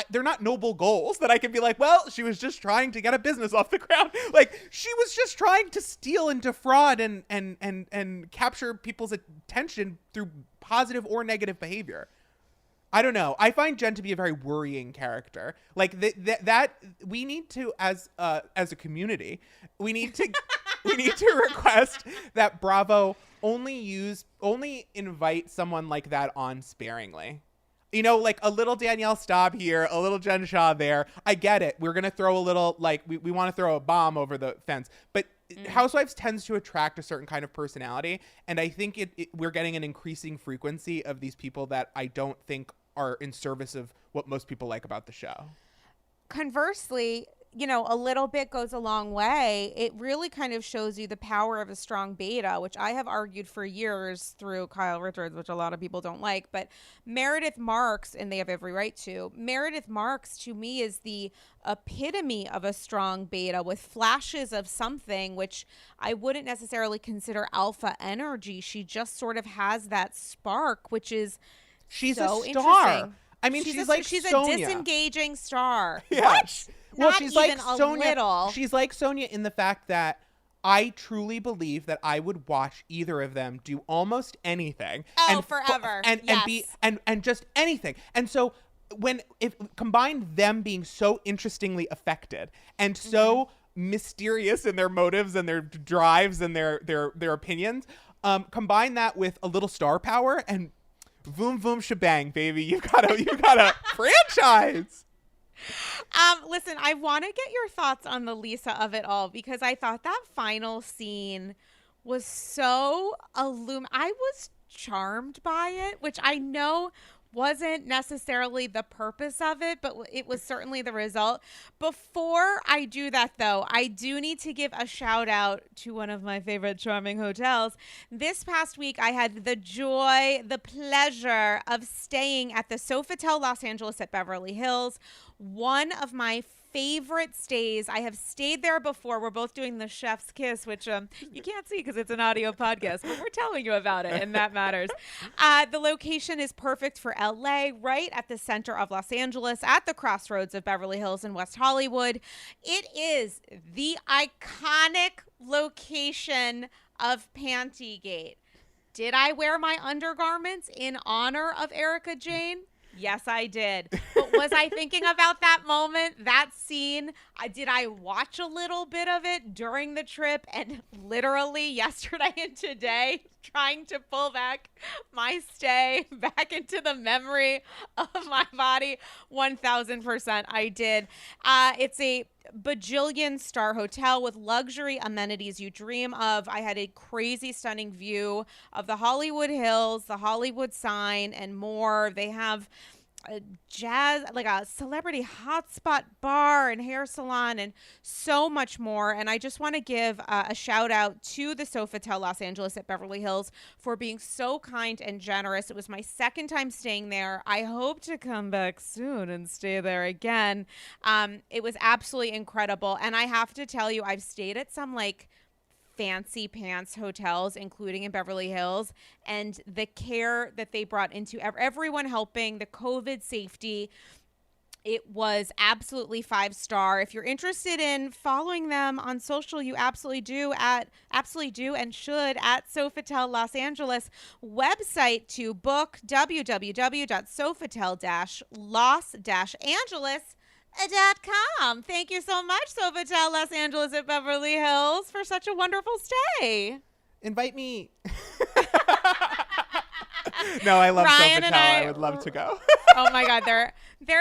they're not noble goals that I can be like, well, she was just trying to get a business off the ground. Like she was just trying to steal and defraud and capture people's attention through positive or negative behavior. I don't know. I find Jen to be a very worrying character. Like that we need to, as a community, we need to request that Bravo only invite someone like that on sparingly. Like a little Danielle Staub here, a little Jen Shah there. I get it. We're going to throw a little, like, we want to throw a bomb over the fence. But Housewives tends to attract a certain kind of personality. And I think we're getting an increasing frequency of these people that I don't think are in service of what most people like about the show. Conversely, a little bit goes a long way. It really kind of shows you the power of a strong beta, which I have argued for years through Kyle Richards, which a lot of people don't like. But Meredith Marks, and they have every right to, Meredith Marks to me is the epitome of a strong beta with flashes of something which I wouldn't necessarily consider alpha energy. She just sort of has that spark, which is she's so a star. Interesting. I mean, she's like Sonia. A disengaging star. Yeah. What? Well, Not she's even like a Sonia. little. She's like Sonia in the fact that I truly believe that I would watch either of them do almost anything. Oh, forever. And just anything. And so if combine them being so interestingly affected and so mysterious in their motives and their drives and their opinions, combine that with a little star power and boom, boom, shebang, baby. You got a franchise. Listen, I want to get your thoughts on the Lisa of it all, because I thought that final scene was so I was charmed by it, which I know wasn't necessarily the purpose of it, but it was certainly the result. Before I do that, though, I do need to give a shout out to one of my favorite charming hotels. This past week, I had the joy, the pleasure of staying at the Sofitel Los Angeles at Beverly Hills, one of my favorite stays. I have stayed there before. We're both doing the chef's kiss, which you can't see because it's an audio podcast, but we're telling you about it, and that matters. The location is perfect for LA, right at the center of Los Angeles, at the crossroads of Beverly Hills and West Hollywood. It is the iconic location of Pantygate. Did I wear my undergarments in honor of Erica Jane? Yes, I did. But was I thinking about that moment, that scene? Did I watch a little bit of it during the trip and literally yesterday and today trying to pull back my stay back into the memory of my body? 1000% I did. It's a bajillion star hotel with luxury amenities you dream of. I had a crazy stunning view of the Hollywood Hills, the Hollywood sign, and more. They have a jazz, like a celebrity hotspot bar and hair salon and so much more. And I just want to give a shout out to the Sofitel Los Angeles at Beverly Hills for being so kind and generous. It was my second time staying there. I hope to come back soon and stay there again. It was absolutely incredible. And I have to tell you, I've stayed at some like fancy pants hotels, including in Beverly Hills, and the care that they brought into everyone helping, the COVID safety, it was absolutely 5-star. If you're interested in following them on social, you absolutely do and should at Sofitel Los Angeles. Website to book www.sofitel-los-angeles.com. Thank you so much, Sofitel Los Angeles at Beverly Hills, for such a wonderful stay. Invite me. No, I love Ryan Sofitel. I would love to go. Oh my God, they're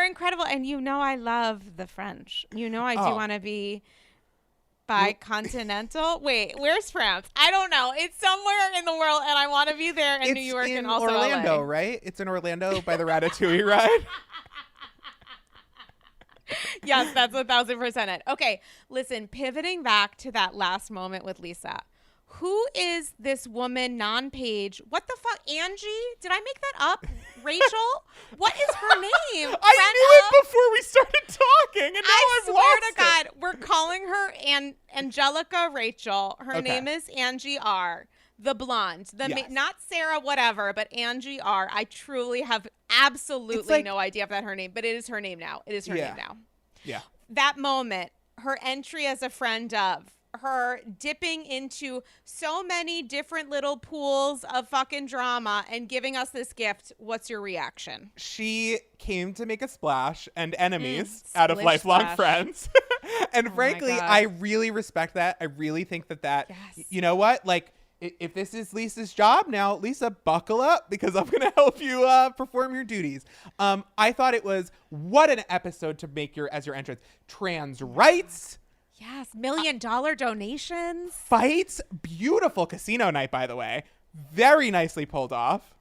incredible, and you know I love the French. You know I do want to be bicontinental. Wait, where's France? I don't know. It's somewhere in the world, and I want to be there in New York and also Orlando, LA. right? It's in Orlando by the Ratatouille ride. Yes, that's 1000% it. Okay, listen, pivoting back to that last moment with Lisa. Who is this woman, non-Paige? What the fuck? Angie? Did I make that up? Rachel? What is her name? I knew it before we started talking, and now I I've swear lost to God, we're calling her Angelica Rachel. Her name is Angie R. The blonde. Not Sarah whatever, but Angie R. I truly have absolutely no idea if that's her name, but it is her name now. It is her name now. Yeah. That moment, her entry as a friend of, her dipping into so many different little pools of fucking drama and giving us this gift. What's your reaction? She came to make a splash and enemies out of lifelong friends. And frankly, I really respect that. I really think that, you know what? Like, if this is Lisa's job now, Lisa, buckle up because I'm going to help you perform your duties. I thought it was, what an episode to make as your entrance. Trans rights. Yes, $1 million donations. Fights. Beautiful casino night, by the way. Very nicely pulled off.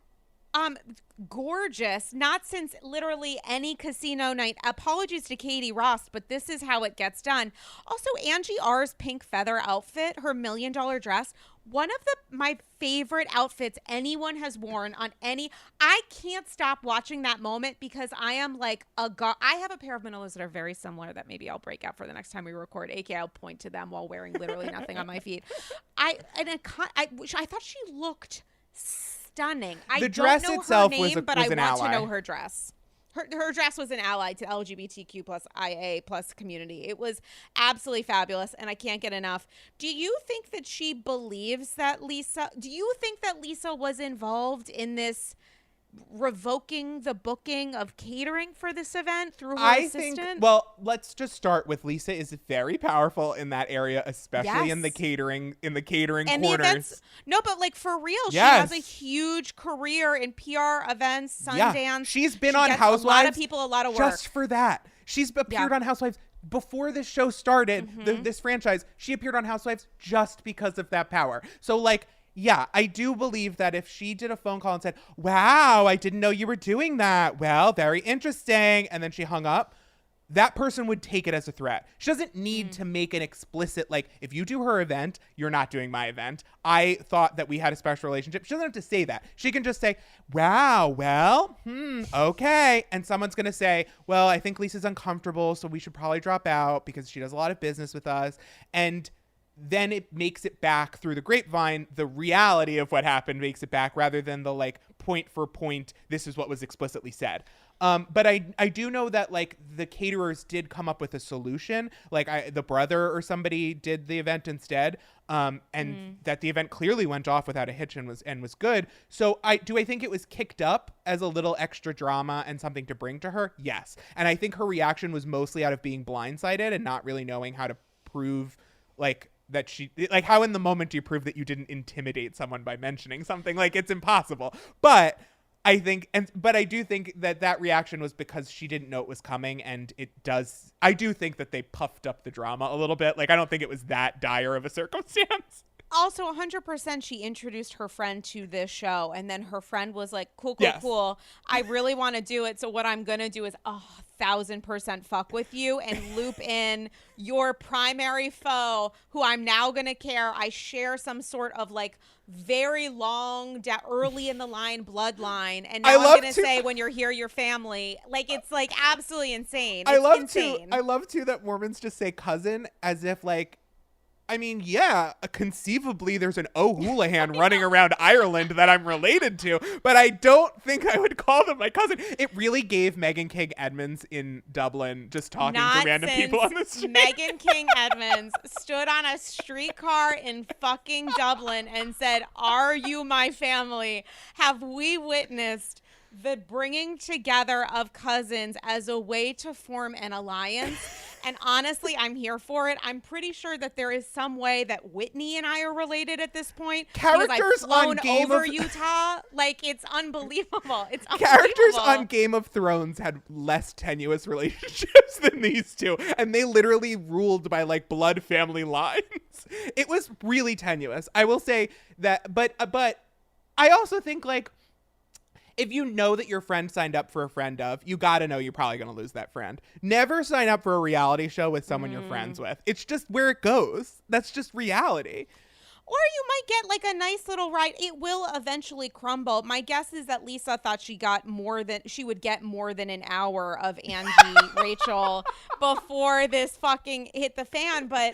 Gorgeous. Not since literally any casino night. Apologies to Katie Ross, but this is how it gets done. Also, Angie R's pink feather outfit, her $1 million dress, one of my favorite outfits anyone has worn on any. I can't stop watching that moment because I am like I have a pair of Manilas that are very similar that maybe I'll break out for the next time we record. AKA I'll point to them while wearing literally nothing on my feet. I thought she looked stunning. I the dress don't know itself her name, was but I want ally. to know her dress. Her dress was an ally to LGBTQ plus IA plus community. It was absolutely fabulous, and I can't get enough. Do you think that she believes that Lisa? Do you think that Lisa was involved in this revoking the booking of catering for this event through her assistant? Well, let's just start with Lisa is very powerful in that area, especially in the catering and corners. The events, no, but like for real, she has a huge career in PR events, Sundance. Yeah. She's been on Housewives. A lot of people, a lot of work. Just for that. She's appeared on Housewives. Before this show started, this franchise, she appeared on Housewives just because of that power. So like, yeah, I do believe that if she did a phone call and said, wow, I didn't know you were doing that. Well, very interesting. And then she hung up. that person would take it as a threat. She doesn't need to make an explicit, like, if you do her event, you're not doing my event. I thought that we had a special relationship. She doesn't have to say that. She can just say, wow, well, okay. And someone's going to say, well, I think Lisa's uncomfortable, so we should probably drop out because she does a lot of business with us. And then it makes it back through the grapevine. The reality of what happened makes it back rather than the like point for point, this is what was explicitly said. But I do know that like the caterers did come up with a solution. Like the brother or somebody did the event instead. And that the event clearly went off without a hitch and was good. So I think it was kicked up as a little extra drama and something to bring to her. Yes. And I think her reaction was mostly out of being blindsided and not really knowing how to prove like that she, like, how in the moment do you prove that you didn't intimidate someone by mentioning something? Like, it's impossible. But I do think that reaction was because she didn't know it was coming, and I do think that they puffed up the drama a little bit. Like, I don't think it was that dire of a circumstance. Also, 100% she introduced her friend to this show, and then her friend was like, cool. I really want to do it. So what I'm going to do is 1,000% fuck with you and loop in your primary foe, who I'm now going to care. I share some sort of like very long, early in the line bloodline. And now I'm going to say, when you're here, your family. Like, it's like absolutely insane. I love too that Mormons just say cousin as if like, I mean, yeah, conceivably there's an O'Houlihan running around Ireland that I'm related to, but I don't think I would call them my cousin. It really gave Megan King Edmonds in Dublin just talking to random people on the street. Megan King Edmonds stood on a streetcar in fucking Dublin and said, "Are you my family? Have we witnessed the bringing together of cousins as a way to form an alliance?" And honestly, I'm here for it. I'm pretty sure that there is some way that Whitney and I are related at this point. Characters on Game of Utah, like, it's unbelievable. It's unbelievable. Characters on Game of Thrones had less tenuous relationships than these two, and they literally ruled by like blood family lines. It was really tenuous. I will say that, but I also think like, if you know that your friend signed up for a friend of, you got to know you're probably going to lose that friend. Never sign up for a reality show with someone you're friends with. It's just where it goes. That's just reality. Or you might get like a nice little ride. It will eventually crumble. My guess is that Lisa thought she would get more than an hour of Angie, Rachel before this fucking hit the fan. But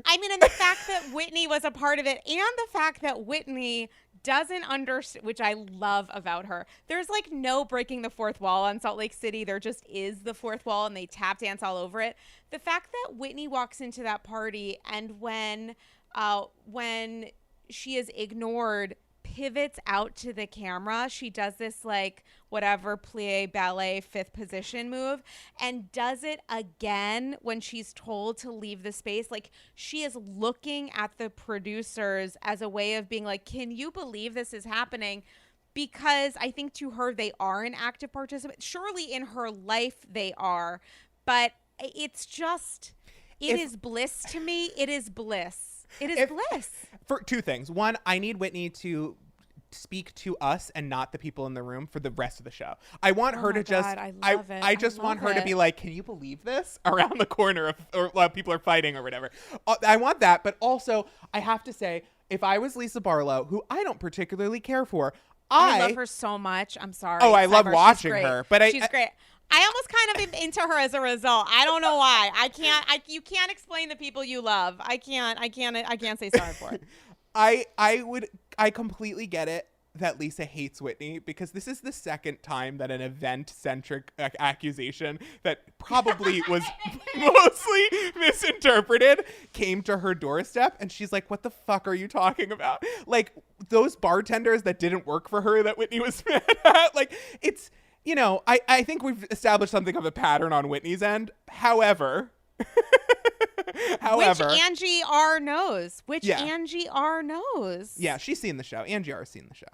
I mean, and the fact that Whitney was a part of it, and the fact that Whitney doesn't understand, which I love about her. There's like no breaking the fourth wall on Salt Lake City. There just is the fourth wall, and they tap dance all over it. The fact that Whitney walks into that party, and when she is ignored, pivots out to the camera, she does this like whatever plie ballet fifth position move, and does it again when she's told to leave the space. Like, she is looking at the producers as a way of being like, can you believe this is happening? Because I think to her, they are an active participant. Surely in her life they are, but it's just, it is bliss to me. It is bliss. It is bliss. For two things. One, I need Whitney to speak to us and not the people in the room for the rest of the show. I want her to just, I just want her to be like, can you believe this? Around the corner or while people are fighting or whatever. I want that. But also, I have to say, if I was Lisa Barlow, who I don't particularly care for, I love her so much. I'm sorry. Oh, I love watching her. But she's great. I almost kind of am into her as a result. I don't know why. You can't explain the people you love. I can't say sorry for it. I completely get it that Lisa hates Whitney, because this is the second time that an event-centric accusation that probably was mostly misinterpreted came to her doorstep, and she's like, what the fuck are you talking about? Like, those bartenders that didn't work for her that Whitney was mad at, like, it's, you know, I think we've established something of a pattern on Whitney's end. However, which Angie R knows. Angie R knows. Yeah, she's seen the show. Angie R's seen the show.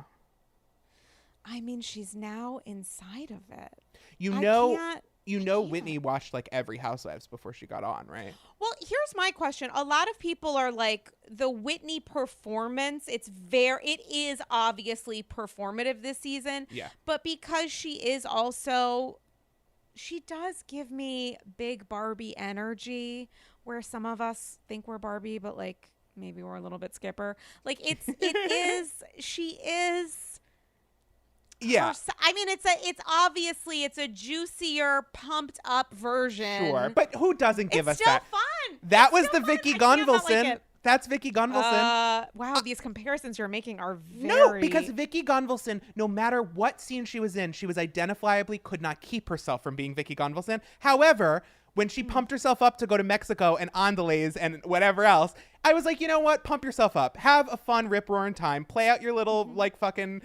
I mean, she's now inside of it. You know, Whitney watched like every Housewives before she got on, right? Well, here's my question. A lot of people are like, the Whitney performance, it is obviously performative this season. Yeah. But because she is also she does give me big Barbie energy, where some of us think we're Barbie, but like maybe we're a little bit Skipper. Like she is. Yeah. I mean, it's obviously it's a juicier, pumped up version. Sure. But who doesn't give us that? It's still fun. That was the Vicky Gunvalson. That's Vicky Gunvalson. Wow, these comparisons you're making are very... No, because Vicky Gunvalson, no matter what scene she was in, she was identifiably could not keep herself from being Vicky Gunvalson. However, when she pumped herself up to go to Mexico and Andalays and whatever else, I was like, you know what? Pump yourself up. Have a fun rip-roaring time. Play out your little, like, fucking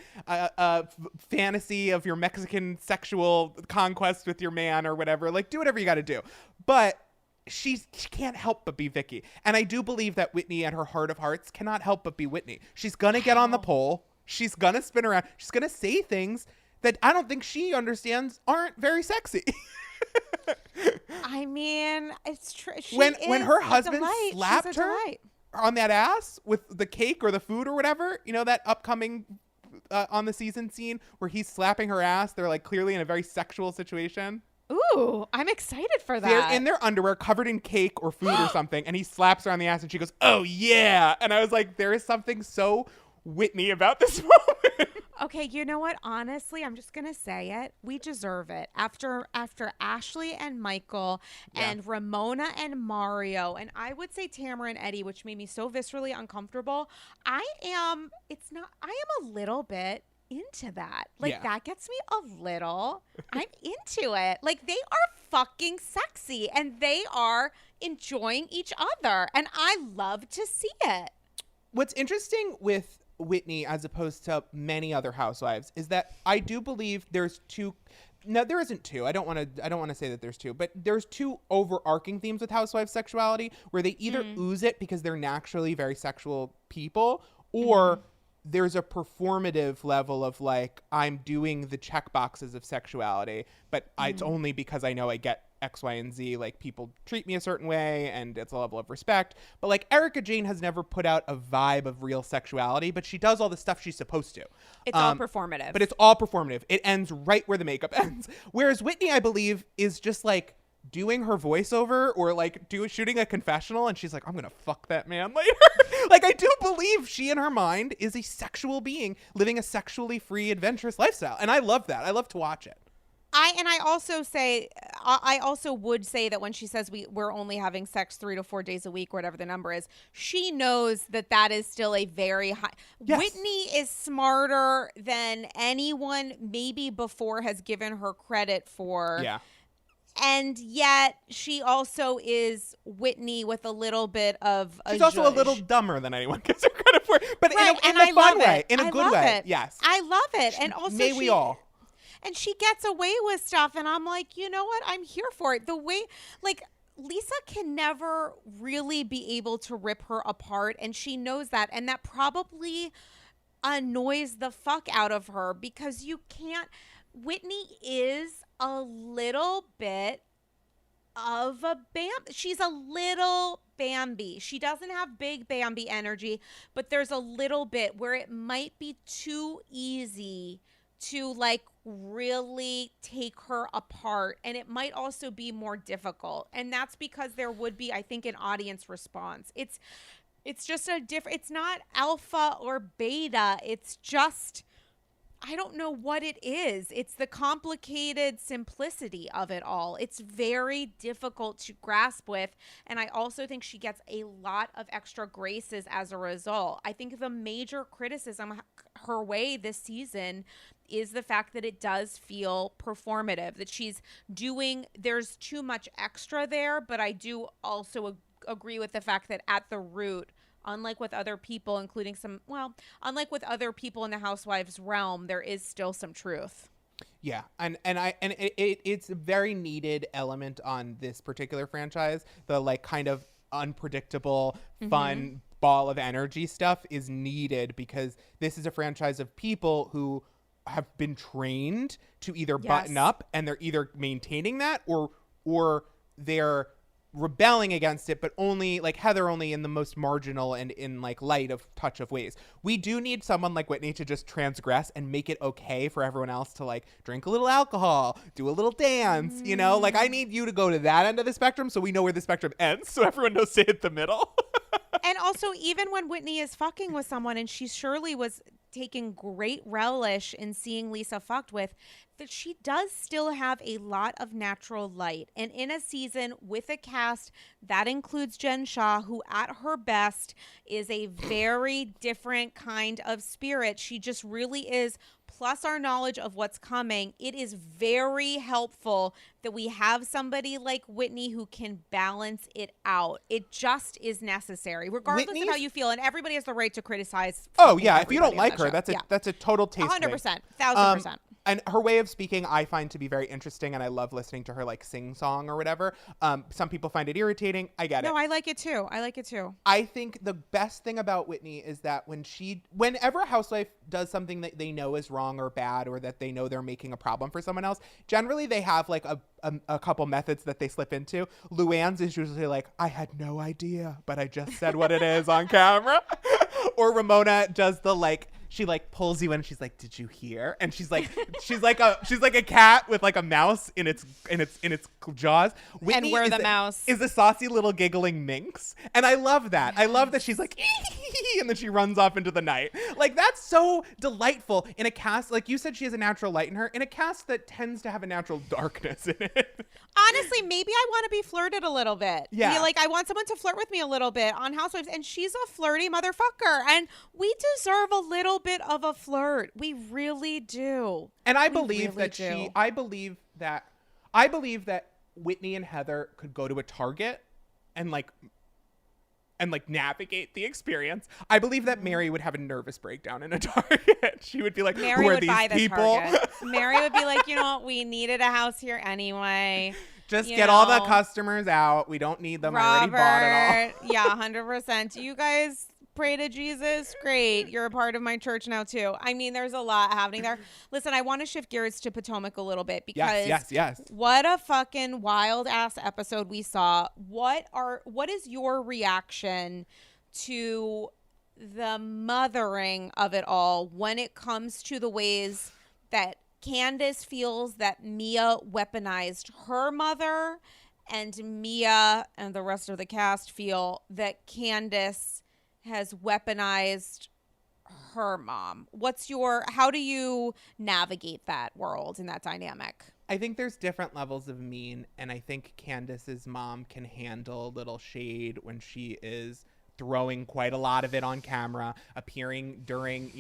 fantasy of your Mexican sexual conquest with your man or whatever. Like, do whatever you got to do. But... she can't help but be Vicky. And I do believe that Whitney at her heart of hearts cannot help but be Whitney. She's going to get on the pole. She's going to spin around. She's going to say things that I don't think she understands aren't very sexy. I mean, it's true. When her husband slapped her on that ass with the cake or the food or whatever, you know, that upcoming on the season scene where he's slapping her ass. They're like clearly in a very sexual situation. Ooh, I'm excited for that. They're in their underwear covered in cake or food or something, and he slaps her on the ass and she goes, "Oh yeah." And I was like, there is something so Whitney about this moment. Okay, you know what? Honestly, I'm just gonna say it. We deserve it. After Ashley and Michael and Ramona and Mario, and I would say Tamara and Eddie, which made me so viscerally uncomfortable. I am a little bit into that. Like that gets me a little. I'm into it. Like they are fucking sexy and they are enjoying each other, and I love to see it. What's interesting with Whitney as opposed to many other housewives is that I do believe there's two. No, there isn't two. I don't want to say that there's two, but there's two overarching themes with housewives sexuality where they either ooze it because they're naturally very sexual people, or there's a performative level of like, I'm doing the check boxes of sexuality, but it's only because I know I get X, Y, and Z. Like people treat me a certain way and it's a level of respect. But like Erica Jane has never put out a vibe of real sexuality, but she does all the stuff she's supposed to. It's all performative. But it's all performative. It ends right where the makeup ends. Whereas Whitney, I believe, is just like doing her voiceover or like shooting a confessional, and she's like, I'm gonna fuck that man later. Like I do believe she in her mind is a sexual being living a sexually free, adventurous lifestyle, and I love that. I love to watch it. I also would say that when she says we're only having sex 3 to 4 days a week, whatever the number is, she knows that is still a very high. Yes. Whitney is smarter than anyone maybe before has given her credit for. Yeah. And yet she also is Whitney with a little bit of She's also a little dumber than anyone gives her credit for. But right. in a fun way. In a good way. Yes. I love it. And also may we all. And she gets away with stuff. And I'm like, you know what? I'm here for it. The way, like, Lisa can never really be able to rip her apart. And she knows that. And that probably annoys the fuck out of her because you can't. Whitney is a little bit of a Bambi. She's a little Bambi. She doesn't have big Bambi energy, but there's a little bit where it might be too easy to like really take her apart, and it might also be more difficult, and that's because there would be, I think, an audience response. It's just a different, it's not alpha or beta, it's just, I don't know what it is. It's the complicated simplicity of it all. It's very difficult to grasp with. And I also think she gets a lot of extra graces as a result. I think the major criticism her way this season is the fact that it does feel performative, that she's doing, there's too much extra there. But I do also agree with the fact that at the root, unlike with other people, including unlike with other people in the Housewives realm, there is still some truth. Yeah, it's a very needed element on this particular franchise. The like kind of unpredictable, fun ball of energy stuff is needed because this is a franchise of people who have been trained to either button up, and they're either maintaining that or they're rebelling against it, but only like Heather only in the most marginal and in like light of touch of ways. We do need someone like Whitney to just transgress and make it okay for everyone else to like drink a little alcohol, do a little dance, you know? Like I need you to go to that end of the spectrum so we know where the spectrum ends so everyone knows to hit the middle. And also, even when Whitney is fucking with someone, and she surely was taking great relish in seeing Lisa fucked with, that she does still have a lot of natural light. And in a season with a cast that includes Jen Shah, who at her best is a very different kind of spirit. She just really is. Plus our knowledge of what's coming, it is very helpful that we have somebody like Whitney who can balance it out. It just is necessary, regardless of how you feel. And everybody has the right to criticize. Oh, yeah. If you don't like her, that's a total taste 100%. 1,000%. And her way of speaking, I find to be very interesting, and I love listening to her like sing song or whatever. Some people find it irritating. I get it. No, I like it too. I think the best thing about Whitney is that whenever a housewife does something that they know is wrong or bad, or that they know they're making a problem for someone else, generally they have like a couple methods that they slip into. Luann's is usually like, I had no idea, but I just said what it is on camera. Or Ramona does the like, she like pulls you in and she's like, did you hear? And she's like a cat with like a mouse in its jaws. Whitney and where the mouse is a saucy little giggling minx. And I love that. I love that she's like, and then she runs off into the night. Like that's so delightful in a cast. Like you said, she has a natural light in her, in a cast that tends to have a natural darkness in it. Honestly, maybe I want to be flirted a little bit. Yeah. Like I want someone to flirt with me a little bit on Housewives, and she's a flirty motherfucker. And we deserve a little bit of a flirt. We really do. And I believe that Whitney and Heather could go to a Target and navigate the experience. I believe that Mary would have a nervous breakdown in a Target. She would be like, Mary who are would these buy the people? Target. Mary would be like, you know what? We needed a house here anyway. Just get all the customers out. We don't need them. Robert, I already bought it all. Yeah, 100%. Do you guys pray to Jesus? Great. You're a part of my church now too. I mean, there's a lot happening there. Listen, I want to shift gears to Potomac a little bit because yes. What a fucking wild ass episode we saw. What is your reaction to the mothering of it all when it comes to the ways that Candace feels that Mia weaponized her mother, and Mia and the rest of the cast feel that Candace has weaponized her mom? How do you navigate that world and that dynamic? I think there's different levels of mean, and I think Candace's mom can handle a little shade when she is throwing quite a lot of it on camera, appearing during,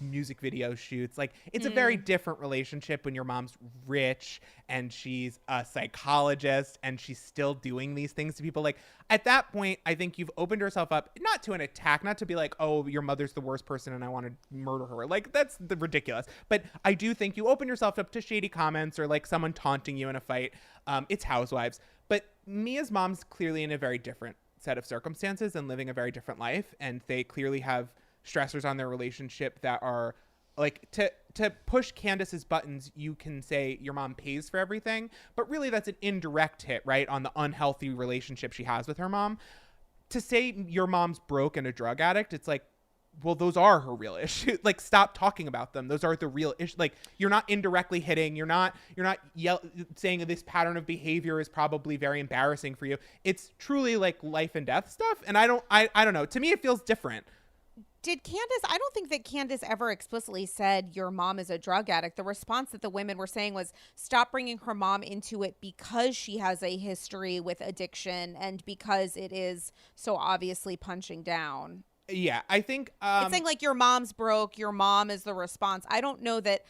music video shoots. Like, it's a very different relationship when your mom's rich and she's a psychologist and she's still doing these things to people. Like, at that point, I think you've opened yourself up, not to an attack, not to be like, oh, your mother's the worst person and I want to murder her. Like, that's ridiculous. But I do think you open yourself up to shady comments or like someone taunting you in a fight. It's Housewives. But Mia's mom's clearly in a very different set of circumstances and living a very different life, and they clearly have stressors on their relationship that are like, to push Candace's buttons, you can say your mom pays for everything, but really that's an indirect hit, right, on the unhealthy relationship she has with her mom. To say your mom's broke and a drug addict, it's like, well, those are her real issues. Like, stop talking about them. Those are the real issues. Like, you're not indirectly hitting. You're not saying this pattern of behavior is probably very embarrassing for you. It's truly like life and death stuff. And I don't know. To me, it feels different. I don't think that Candace ever explicitly said your mom is a drug addict. The response that the women were saying was stop bringing her mom into it because she has a history with addiction and because it is so obviously punching down. Yeah, I think it's saying like your mom's broke, your mom is the response. I don't know that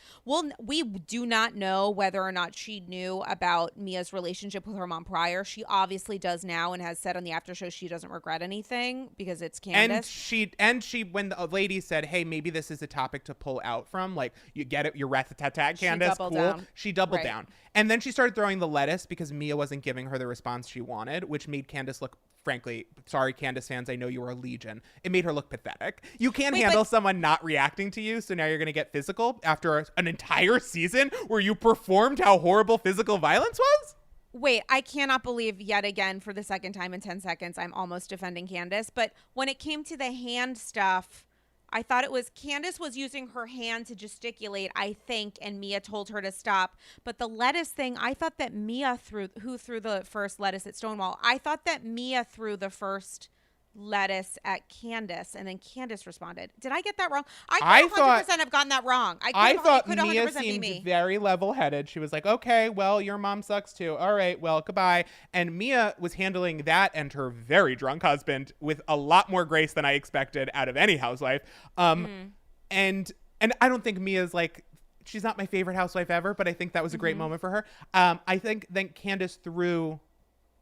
we do not know whether or not she knew about Mia's relationship with her mom prior. She obviously does now and has said on the after show she doesn't regret anything because it's Candace. And she when the lady said, "Hey, maybe this is a topic to pull out from," like, you get it, you're rat-a-tat-tat, Candace, cool. She doubled down. And then she started throwing the lettuce because Mia wasn't giving her the response she wanted, which made Candace look, frankly, sorry, Candace fans, I know you were a legion. It made her look pathetic. You can't handle someone not reacting to you, so now you're going to get physical after an entire season where you performed how horrible physical violence was? Wait, I cannot believe yet again for the second time in 10 seconds I'm almost defending Candace. But when it came to the hand stuff, I thought it was Candace was using her hand to gesticulate, I think, and Mia told her to stop. But the lettuce thing, I thought that who threw the first lettuce at Stonewall. I thought that Mia threw the first lettuce at Candace, and then Candace responded. Did I get that wrong? I could 100% have gotten that wrong. I thought Mia seemed very level-headed. She was like, okay, well, your mom sucks too. All right, well, goodbye. And Mia was handling that and her very drunk husband with a lot more grace than I expected out of any housewife. And I don't think Mia's like, she's not my favorite housewife ever, but I think that was a great moment for her. I think then Candace threw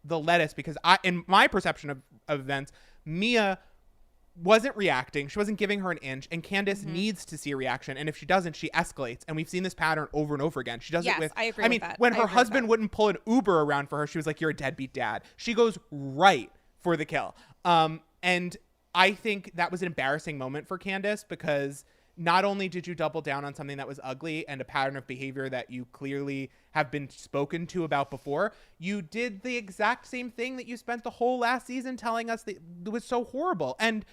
the lettuce because in my perception of events, Mia wasn't reacting. She wasn't giving her an inch. And Candace needs to see a reaction. And if she doesn't, she escalates. And we've seen this pattern over and over again. She does it with, I agree with that. When her husband wouldn't pull an Uber around for her, she was like, you're a deadbeat dad. She goes right for the kill. And I think that was an embarrassing moment for Candace because not only did you double down on something that was ugly and a pattern of behavior that you clearly have been spoken to about before, you did the exact same thing that you spent the whole last season telling us that it was so horrible. And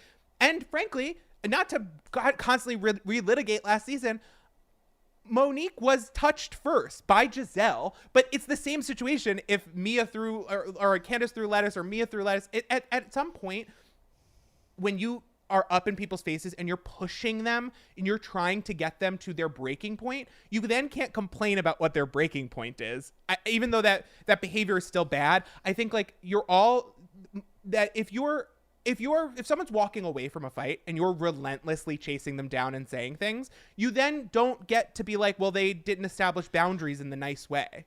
frankly, not to constantly relitigate last season, Monique was touched first by Giselle, but it's the same situation if Mia threw or Candace threw lettuce or Mia threw lettuce. At some point, when you are up in people's faces and you're pushing them and you're trying to get them to their breaking point, you then can't complain about what their breaking point is. Even though that behavior is still bad, I think like you're all that if someone's walking away from a fight and you're relentlessly chasing them down and saying things, you then don't get to be like, well, they didn't establish boundaries in the nice way.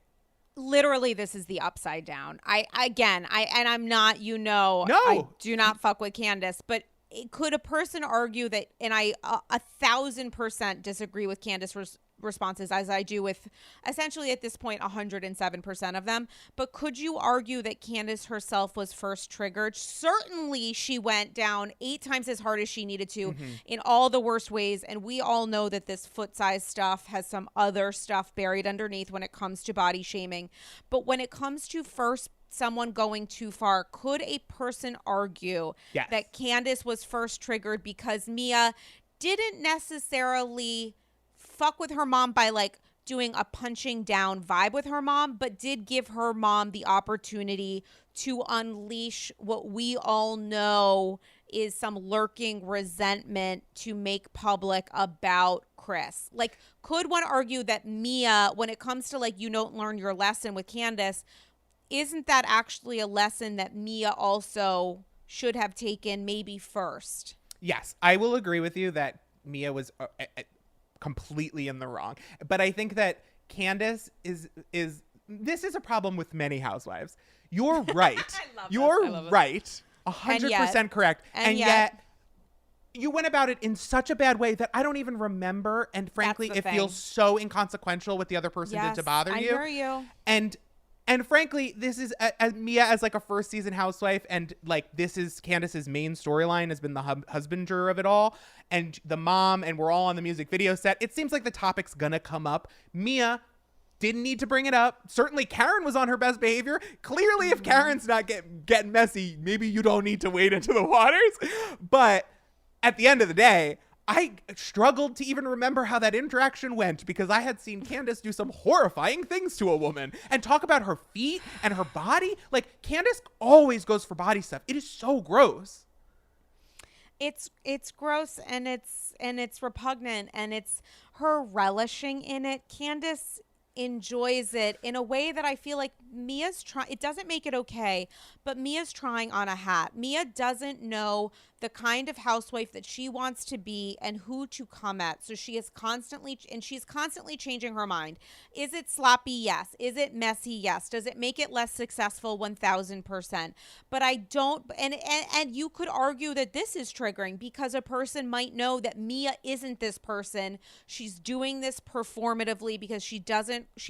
Literally, this is the upside down. I'm not, No. I do not fuck with Candace, but could a person argue that, and I 1,000% disagree with Candace's responses as I do with essentially at this point 107% of them, but could you argue that Candace herself was first triggered? Certainly she went down 8 times as hard as she needed to in all the worst ways, and we all know that this foot size stuff has some other stuff buried underneath when it comes to body shaming. But when it comes to someone going too far, could a person argue that Candace was first triggered because Mia didn't necessarily fuck with her mom by like doing a punching down vibe with her mom, but did give her mom the opportunity to unleash what we all know is some lurking resentment to make public about Chris? Like, could one argue that Mia, when it comes to like, you don't learn your lesson with Candace, isn't that actually a lesson that Mia also should have taken maybe first? Yes, I will agree with you that Mia was completely in the wrong. But I think that Candace is this is a problem with many housewives. You're right. You're right. 100% correct. And yet you went about it in such a bad way that I don't even remember. And frankly, it feels so inconsequential what the other person did to bother you. I hear you. And frankly, this is Mia as like a first season housewife. And like, this is Candace's main storyline has been the husbander of it all. And the mom, and we're all on the music video set. It seems like the topic's gonna come up. Mia didn't need to bring it up. Certainly Karen was on her best behavior. Clearly, if Karen's not getting messy, maybe you don't need to wade into the waters. But at the end of the day, I struggled to even remember how that interaction went because I had seen Candace do some horrifying things to a woman and talk about her feet and her body. Like, Candace always goes for body stuff. It is so gross. It's gross and it's repugnant and it's her relishing in it. Candace enjoys it in a way that I feel like Mia's trying. It doesn't make it okay, but Mia's trying on a hat. Mia doesn't know the kind of housewife that she wants to be and who to come at. So she's constantly changing her mind. Is it sloppy? Yes. Is it messy? Yes. Does it make it less successful? 1,000%. But I don't, and you could argue that this is triggering because a person might know that Mia isn't this person. She's doing this performatively because she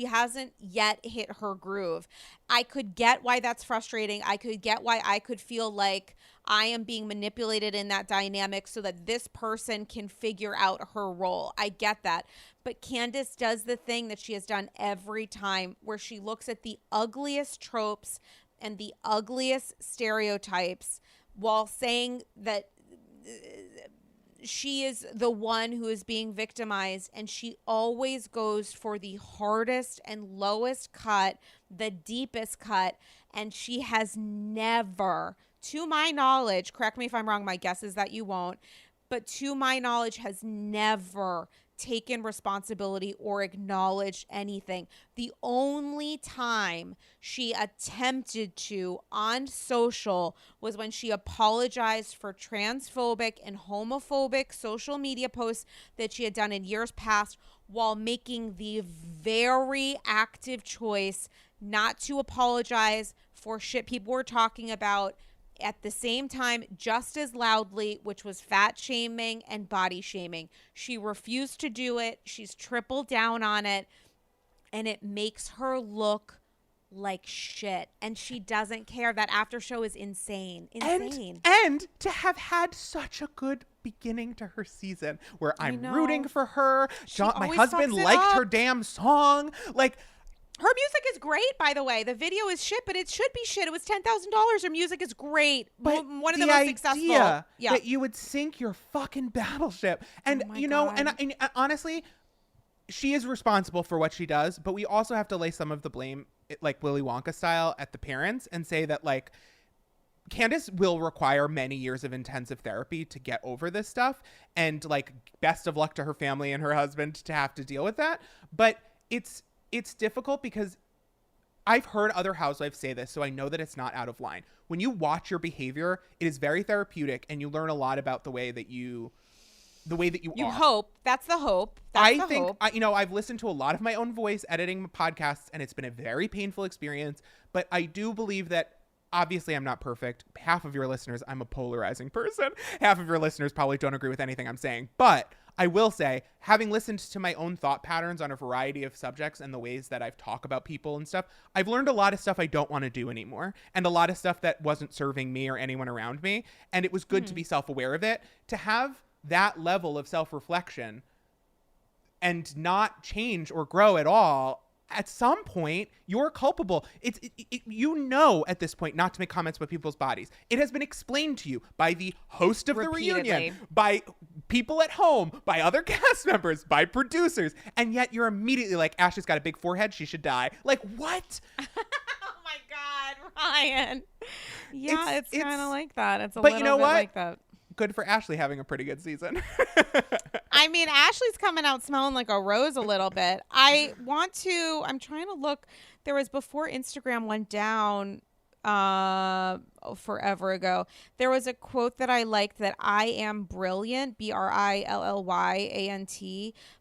hasn't yet hit her groove. I could get why that's frustrating. I could get why I could feel like I am being manipulated in that dynamic so that this person can figure out her role. I get that. But Candace does the thing that she has done every time, where she looks at the ugliest tropes and the ugliest stereotypes while saying that she is the one who is being victimized, and she always goes for the hardest and lowest cut, the deepest cut, and she has never, to my knowledge, correct me if I'm wrong, my guess is that you won't, but to my knowledge has never taken responsibility or acknowledged anything. The only time she attempted to on social was when she apologized for transphobic and homophobic social media posts that she had done in years past, while making the very active choice not to apologize for shit people were talking about at the same time just as loudly, which was fat shaming and body shaming. She refused to do it. She's tripled down on it, and it makes her look like shit. And she doesn't care. That after show is insane. And to have had such a good beginning to her season where I'm rooting for her. My husband liked her damn song. Like, her music is great, by the way. The video is shit, but it should be shit. It was $10,000. Her music is great. But one of the most successful. Yeah. That you would sink your fucking battleship. And, and honestly, she is responsible for what she does, but we also have to lay some of the blame, like Willy Wonka style, at the parents and say that, like, Candace will require many years of intensive therapy to get over this stuff. And, like, best of luck to her family and her husband to have to deal with that. But it's difficult because I've heard other housewives say this, so I know that it's not out of line. When you watch your behavior, it is very therapeutic, and you learn a lot about the way that you are. You hope. That's the hope. I've listened to a lot of my own voice editing podcasts, and it's been a very painful experience. But I do believe that, obviously, I'm not perfect. Half of your listeners, I'm a polarizing person. Half of your listeners probably don't agree with anything I'm saying. But I will say, having listened to my own thought patterns on a variety of subjects and the ways that I've talked about people and stuff, I've learned a lot of stuff I don't want to do anymore, and a lot of stuff that wasn't serving me or anyone around me. And it was good to be self-aware of it, to have that level of self-reflection and not change or grow at all. At some point, you're culpable. At this point, not to make comments about people's bodies. It has been explained to you by the host of the reunion, by people at home, by other cast members, by producers, and yet you're immediately like, Ashley's got a big forehead, she should die. Like, what? Oh my God, Ryan. Yeah, it's kind of like that. It's a little bit like that. Good for Ashley having a pretty good season. I mean, Ashley's coming out smelling like a rose a little bit. I'm trying to look. There was, before Instagram went down forever ago, there was a quote that I liked that I Am Brilliant, BRILLYANT,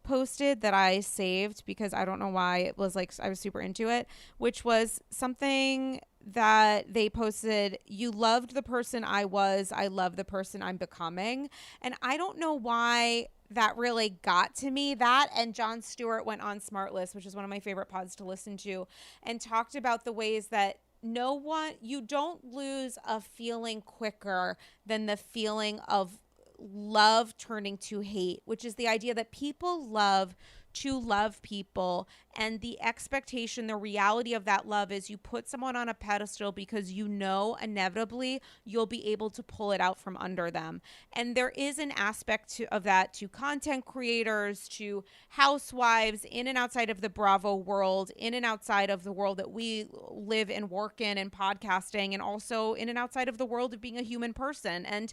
posted, that I saved because I don't know why. It was like, I was super into it, which was something that they posted: you loved the person I was, I love the person I'm becoming. And I don't know why that really got to me. That, and Jon Stewart went on Smartless, which is one of my favorite pods to listen to, and talked about the ways that you don't lose a feeling quicker than the feeling of love turning to hate, which is the idea that people love to love people, and the expectation, the reality of that love is you put someone on a pedestal because inevitably you'll be able to pull it out from under them. And there is an aspect of that to content creators, to housewives, in and outside of the Bravo world, in and outside of the world that we live and work in, and podcasting, and also in and outside of the world of being a human person. And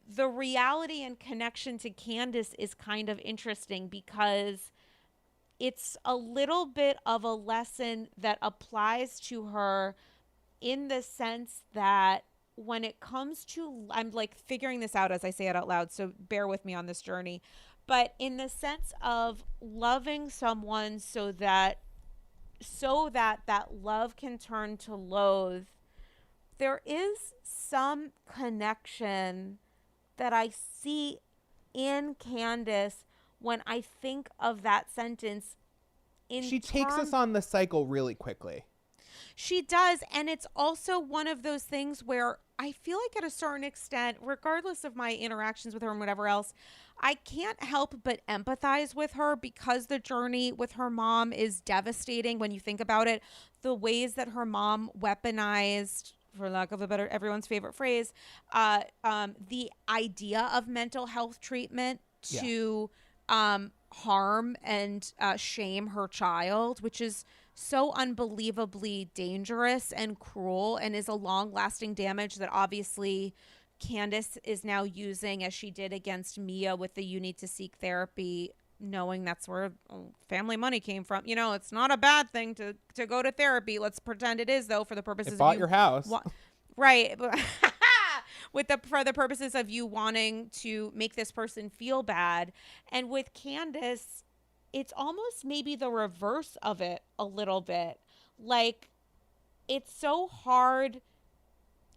the reality and connection to Candace is kind of interesting because it's a little bit of a lesson that applies to her, in the sense that when it comes to, I'm like figuring this out as I say it out loud, so bear with me on this journey, but in the sense of loving someone so that that love can turn to loathe, there is some connection that I see in Candace when I think of that sentence. She takes us on the cycle really quickly. She does. And it's also one of those things where I feel like at a certain extent, regardless of my interactions with her and whatever else, I can't help but empathize with her because the journey with her mom is devastating when you think about it. The ways that her mom weaponized, for lack of a better, everyone's favorite phrase, the idea of mental health treatment to harm and shame her child, which is so unbelievably dangerous and cruel and is a long-lasting damage that obviously Candace is now using, as she did against Mia with the you need to seek therapy, knowing that's where family money came from. You know, it's not a bad thing to go to therapy. Let's pretend it is, though, for the purposes It bought your house. Right. For the purposes of you wanting to make this person feel bad. And with Candace, it's almost maybe the reverse of it a little bit. Like, it's so hard.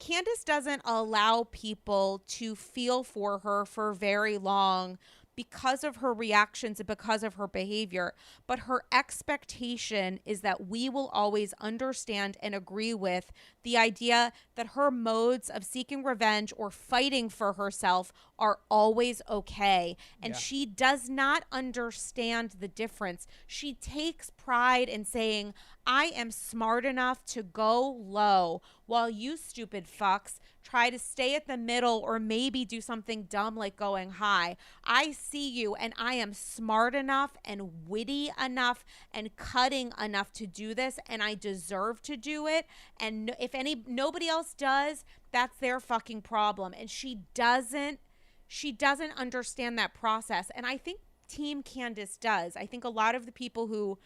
Candace doesn't allow people to feel for her for very long because of her reactions and because of her behavior. But her expectation is that we will always understand and agree with the idea that her modes of seeking revenge or fighting for herself are always okay. And she does not understand the difference. She takes pride in saying, I am smart enough to go low while you stupid fucks try to stay at the middle or maybe do something dumb like going high. I see you and I am smart enough and witty enough and cutting enough to do this, and I deserve to do it. And if nobody else does, that's their fucking problem. And she doesn't understand that process. And I think Team Candace does. I think a lot of the people who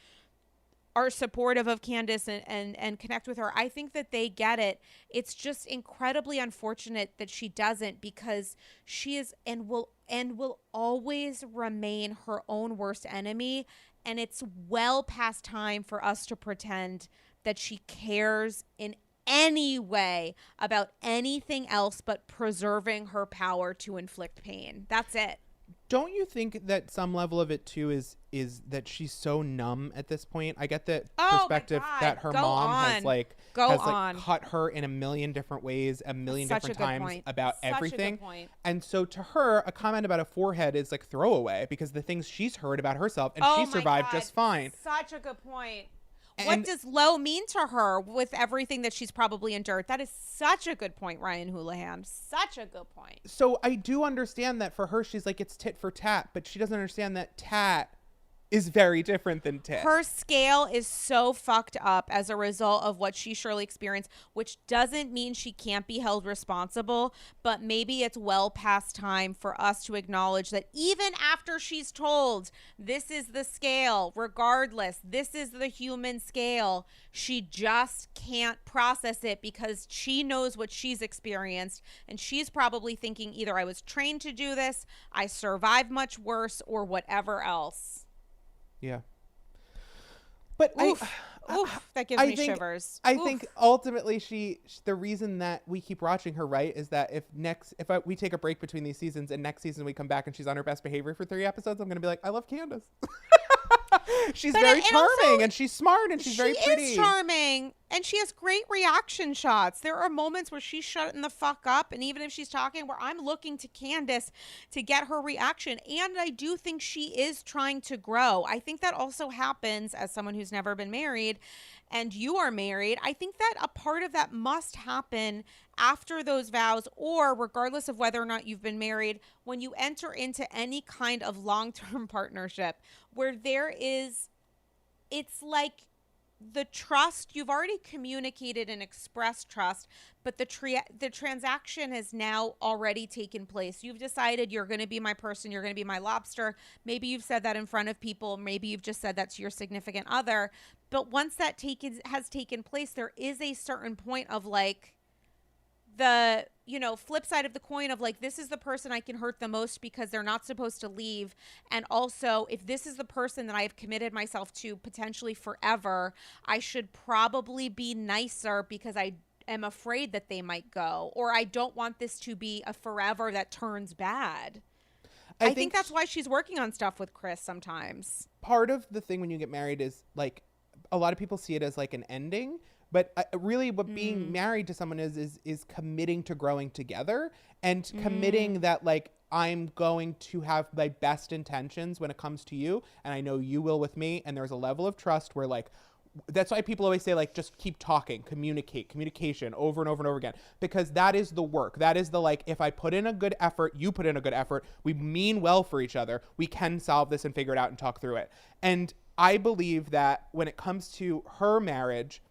are supportive of Candace and connect with her, I think that they get it. It's just incredibly unfortunate that she doesn't, because she is and will always remain her own worst enemy. And it's well past time for us to pretend that she cares in any way about anything else but preserving her power to inflict pain. That's it. Don't you think that some level of it too is that she's so numb at this point? I get that perspective that her mom has cut her in a million different ways, a million different times about everything. And so to her, a comment about a forehead is like throwaway because the things she's heard about herself, and she survived just fine. Such a good point. What does low mean to her with everything that she's probably endured? That is such a good point, Ryan Houlihan. Such a good point. So I do understand that for her, she's like, it's tit for tat, but she doesn't understand that tat is very different than tit. Her scale is so fucked up as a result of what she surely experienced, which doesn't mean she can't be held responsible, but maybe it's well past time for us to acknowledge that even after she's told this is the scale, regardless, this is the human scale, she just can't process it because she knows what she's experienced, and she's probably thinking either I was trained to do this, I survived much worse, or whatever else. Yeah. But that gives me shivers. I think ultimately the reason that we keep watching her, right, is that if we take a break between these seasons and next season we come back and she's on her best behavior for 3 episodes, I'm going to be like, I love Candace. She's very charming and she's smart and she's very pretty. She is charming and she has great reaction shots. There are moments where she's shutting the fuck up, and even if she's talking, where I'm looking to Candace to get her reaction. And I do think she is trying to grow. I think that also happens as someone who's never been married, and you are married. I think that a part of that must happen after those vows, or regardless of whether or not you've been married, when you enter into any kind of long-term partnership where it's like the trust, you've already communicated and expressed trust, but the transaction has now already taken place. You've decided you're going to be my person, you're going to be my lobster. Maybe you've said that in front of people, maybe you've just said that to your significant other. But once that has taken place, there is a certain point of like the, flip side of the coin of like, this is the person I can hurt the most because they're not supposed to leave. And also, if this is the person that I have committed myself to potentially forever, I should probably be nicer because I am afraid that they might go, or I don't want this to be a forever that turns bad. I think that's why she's working on stuff with Chris sometimes. Part of the thing when you get married is like, a lot of people see it as like an ending, But really what being married to someone is committing to growing together and committing that like, I'm going to have my best intentions when it comes to you. And I know you will with me. And there's a level of trust where like, that's why people always say like, just keep talking, communication over and over and over again, because that is the work. That is the, like, if I put in a good effort, you put in a good effort, we mean well for each other, we can solve this and figure it out and talk through it. And I believe that when it comes to her marriage,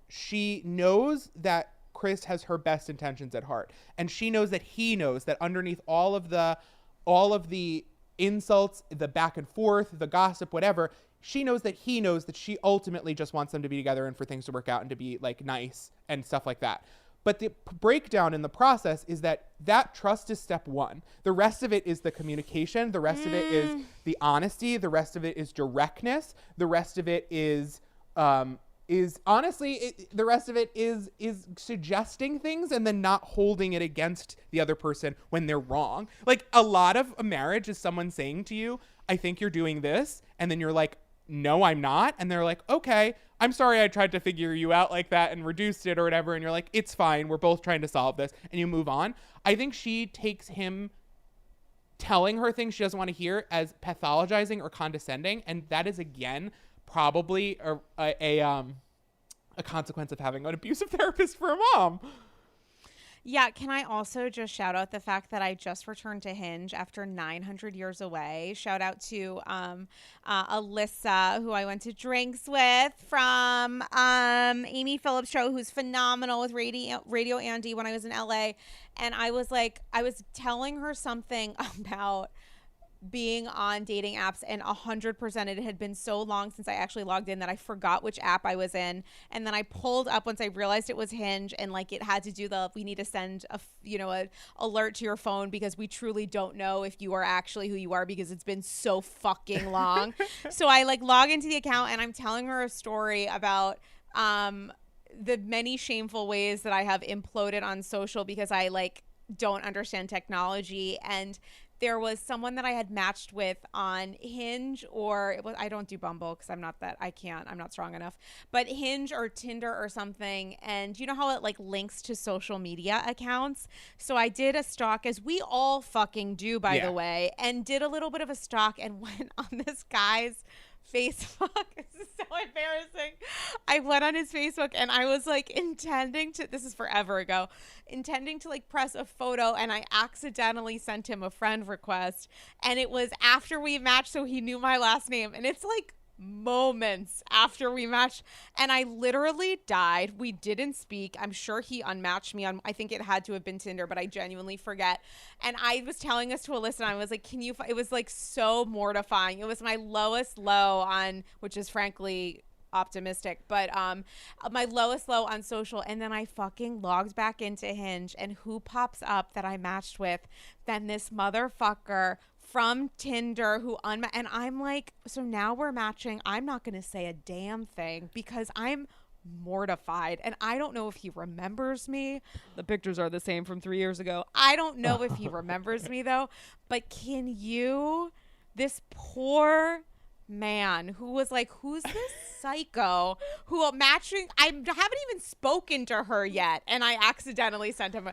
she knows that Chris has her best intentions at heart. And she knows that he knows that underneath all of the insults, the back and forth, the gossip, whatever, she knows that he knows that she ultimately just wants them to be together and for things to work out and to be like nice and stuff like that. But the breakdown in the process is that trust is step one. The rest of it is the communication. The rest of it is the honesty. The rest of it is directness. The rest of it is honestly, the rest of it is suggesting things and then not holding it against the other person when they're wrong. Like, a lot of a marriage is someone saying to you, I think you're doing this. And then you're like, no, I'm not. And they're like, okay, I'm sorry I tried to figure you out like that and reduced it or whatever. And you're like, it's fine. We're both trying to solve this. And you move on. I think she takes him telling her things she doesn't want to hear as pathologizing or condescending. And that is, again, probably a consequence of having an abusive therapist for a mom. Yeah, can I also just shout out the fact that I just returned to Hinge after 900 years away? Shout out to Alyssa, who I went to drinks with, from Amy Phillips' show, who's phenomenal with Radio Andy when I was in LA. And I was telling her something about being on dating apps, and 100% it had been so long since I actually logged in that I forgot which app I was in. And then I pulled up once I realized it was Hinge, and like it had to do we need to send a alert to your phone because we truly don't know if you are actually who you are because it's been so fucking long. So I like log into the account and I'm telling her a story about the many shameful ways that I have imploded on social because I like don't understand technology. And there was someone that I had matched with on Hinge, or I don't do Bumble because I'm not strong enough, but Hinge or Tinder or something. And you know how it like links to social media accounts? So I did a stalk, as we all fucking do, by the way, and did a little bit of a stalk and went on this guy's Facebook. This is so embarrassing. I went on his Facebook and I was like this is forever ago, intending to like press a photo, and I accidentally sent him a friend request, and it was after we matched, so he knew my last name, and it's like moments after we matched, and I literally died. We didn't speak. I'm sure he unmatched me on, I think it had to have been Tinder, but I genuinely forget. And I was telling this to Alyssa, and I was like, it was like so mortifying. It was my lowest low on, which is frankly optimistic, but my lowest low on social. And then I fucking logged back into Hinge, and who pops up that I matched with? Then this motherfucker from Tinder and I'm like, so now we're matching. I'm not going to say a damn thing because I'm mortified, and I don't know if he remembers me. The pictures are the same from 3 years ago. I don't know if he remembers me though, but this poor man who was like, who's this psycho who matching? I haven't even spoken to her yet, and I accidentally sent him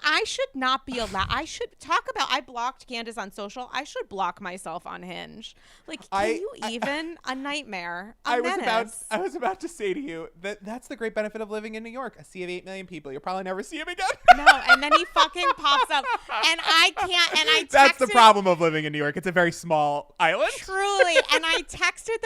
I should not be allowed. I blocked Candace on social. I should block myself on Hinge. A nightmare. I was about to say to you that's the great benefit of living in New York, a sea of 8 million people. You'll probably never see him again. No, and then he fucking pops up, and I can't. And I that's the problem of living in New York. It's a very small island. Truly. And I texted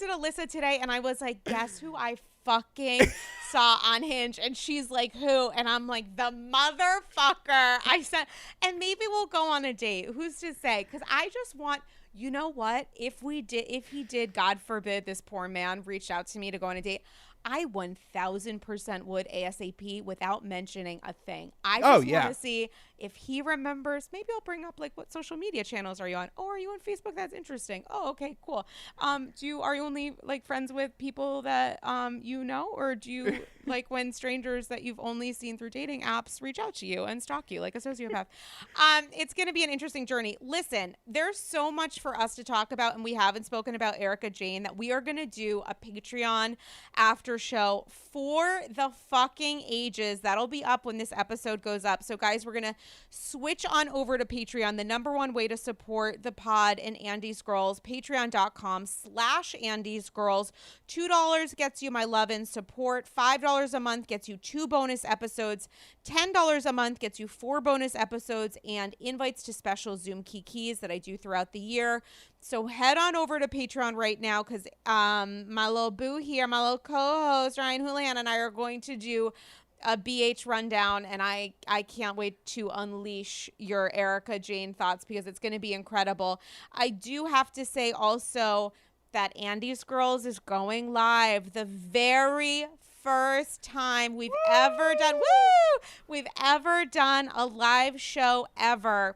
Alyssa today, and I was like, guess who I fucking saw on Hinge? And she's like, who? And I'm like, the motherfucker I sent. And maybe we'll go on a date. Who's to say? Because I just want, you know what? If he did, God forbid, this poor man reached out to me to go on a date, I 1000% would ASAP without mentioning a thing. I just want to see if he remembers. Maybe I'll bring up like, what social media channels are you on? Oh, are you on Facebook? That's interesting. Oh, okay, cool. Are you only like friends with people that you know, or do you like when strangers that you've only seen through dating apps reach out to you and stalk you like a sociopath? It's going to be an interesting journey. Listen, there's so much for us to talk about, and we haven't spoken about Erica Jane, that we are going to do a Patreon after after show for the fucking ages. That'll be up when this episode goes up. So guys, we're going to switch on over to Patreon, the number one way to support the pod and Andy's Girls, patreon.com/Andy's Girls. $2 gets you my love and support. $5 a month gets you 2 bonus episodes. $10 a month gets you 4 bonus episodes and invites to special Zoom keys that I do throughout the year. So head on over to Patreon right now because my little boo here, my little co-host, Ryan Houlihan, and I are going to do a BH rundown, and I can't wait to unleash your Erica Jane thoughts because it's going to be incredible. I do have to say also that Andy's Girls is going live the very first time we've ever done a live show ever.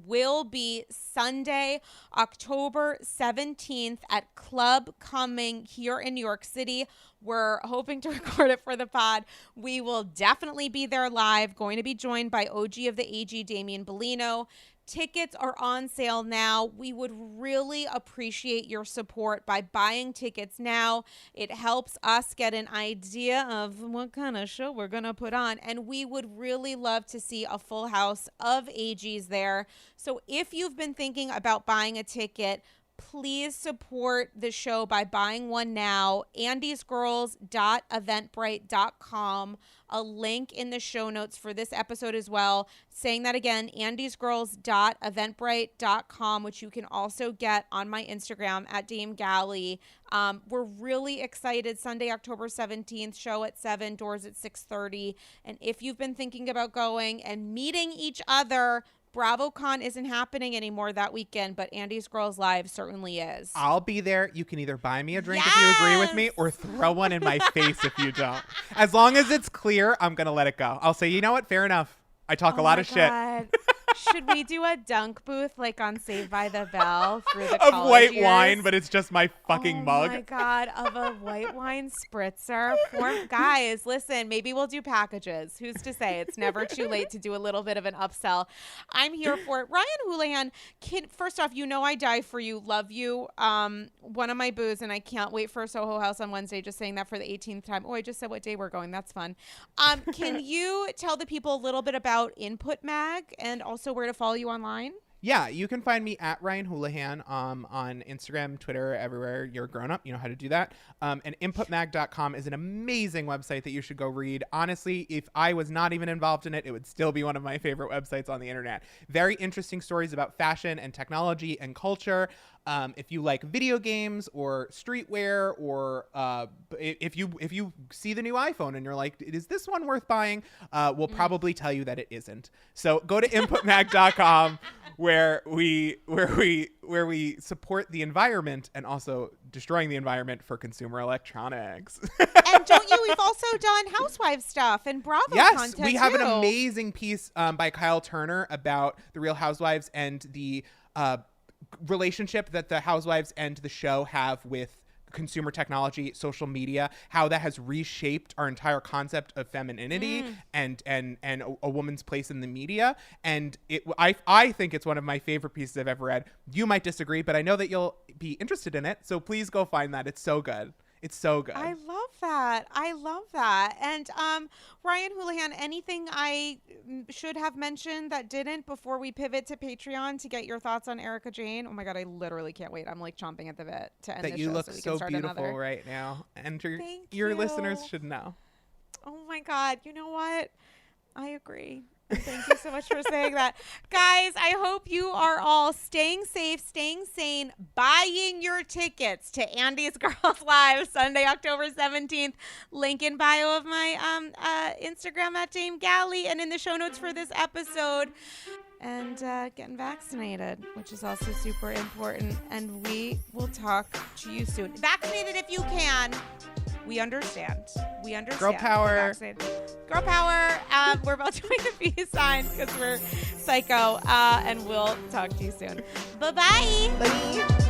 Will be Sunday, October 17th at Club Cumming here in New York City. We're hoping to record it for the pod. We will definitely be there live, going to be joined by OG of the AG, Damian Bellino. Tickets are on sale now. We would really appreciate your support by buying tickets now. It helps us get an idea of what kind of show we're going to put on. And we would really love to see a full house of AGs there. So if you've been thinking about buying a ticket, please support the show by buying one now. andysgirls.eventbrite.com. A link in the show notes for this episode as well. Saying that again, andysgirls.eventbrite.com, which you can also get on my Instagram at Dame Galley. We're really excited. Sunday, October 17th, show at 7, doors at 6:30. And if you've been thinking about going and meeting each other, BravoCon isn't happening anymore that weekend, but Andy's Girls Live certainly is. I'll be there. You can either buy me a drink if you agree with me or throw one in my face if you don't. As long as it's clear, I'm going to let it go. I'll say, you know what? Fair enough. I talk a lot of shit. Should we do a dunk booth like on Saved by the Bell through the of college white years? wine, but it's just my fucking mug. Oh my God, of a white wine spritzer. Guys, listen, maybe we'll do packages. Who's to say? It's never too late to do a little bit of an upsell. I'm here for it. Ryan Houlihan, first off, you know I die for you, love you. One of my boos, and I can't wait for Soho House on Wednesday, just saying that for the 18th time. Oh, I just said what day we're going. That's fun. Can you tell the people a little bit about Input Mag and also where to follow you online? Yeah, you can find me at Ryan Houlihan on Instagram, Twitter, everywhere you're grown up. You know how to do that. And inputmag.com is an amazing website that you should go read. Honestly, if I was not even involved in it, it would still be one of my favorite websites on the internet. Very interesting stories about fashion and technology and culture. If you like video games or streetwear, or if you see the new iPhone and you're like, is this one worth buying? We'll probably tell you that it isn't. So go to inputmag.com where we support the environment and also destroying the environment for consumer electronics. And we've also done housewife stuff and Bravo content. Yes, we have too. an amazing piece by Kyle Turner about the Real Housewives and the relationship that the housewives and the show have with consumer technology, social media, how that has reshaped our entire concept of femininity and a woman's place in the media. And I think it's one of my favorite pieces I've ever read. You might disagree, but I know that you'll be interested in it. So please go find that. It's so good. It's so good. I love that. And Ryan Houlihan, anything I should have mentioned that didn't before we pivot to Patreon to get your thoughts on Erica Jane? Oh my God, I literally can't wait. I'm like chomping at the bit to end that the you show look so we so can start beautiful another. right now. And Thank your you. listeners should know. Oh my God. You know what? I agree. Thank you so much for saying that. Guys, I hope you are all staying safe, staying sane, buying your tickets to Andy's Girls Live Sunday, October 17th. Link in bio of my Instagram at Dame Galley and in the show notes for this episode. And getting vaccinated, which is also super important. And we will talk to you soon. Vaccinated if you can. We understand. Girl power. Girl power. We're about to make the peace sign because we're psycho. And we'll talk to you soon. Bye-bye. Bye.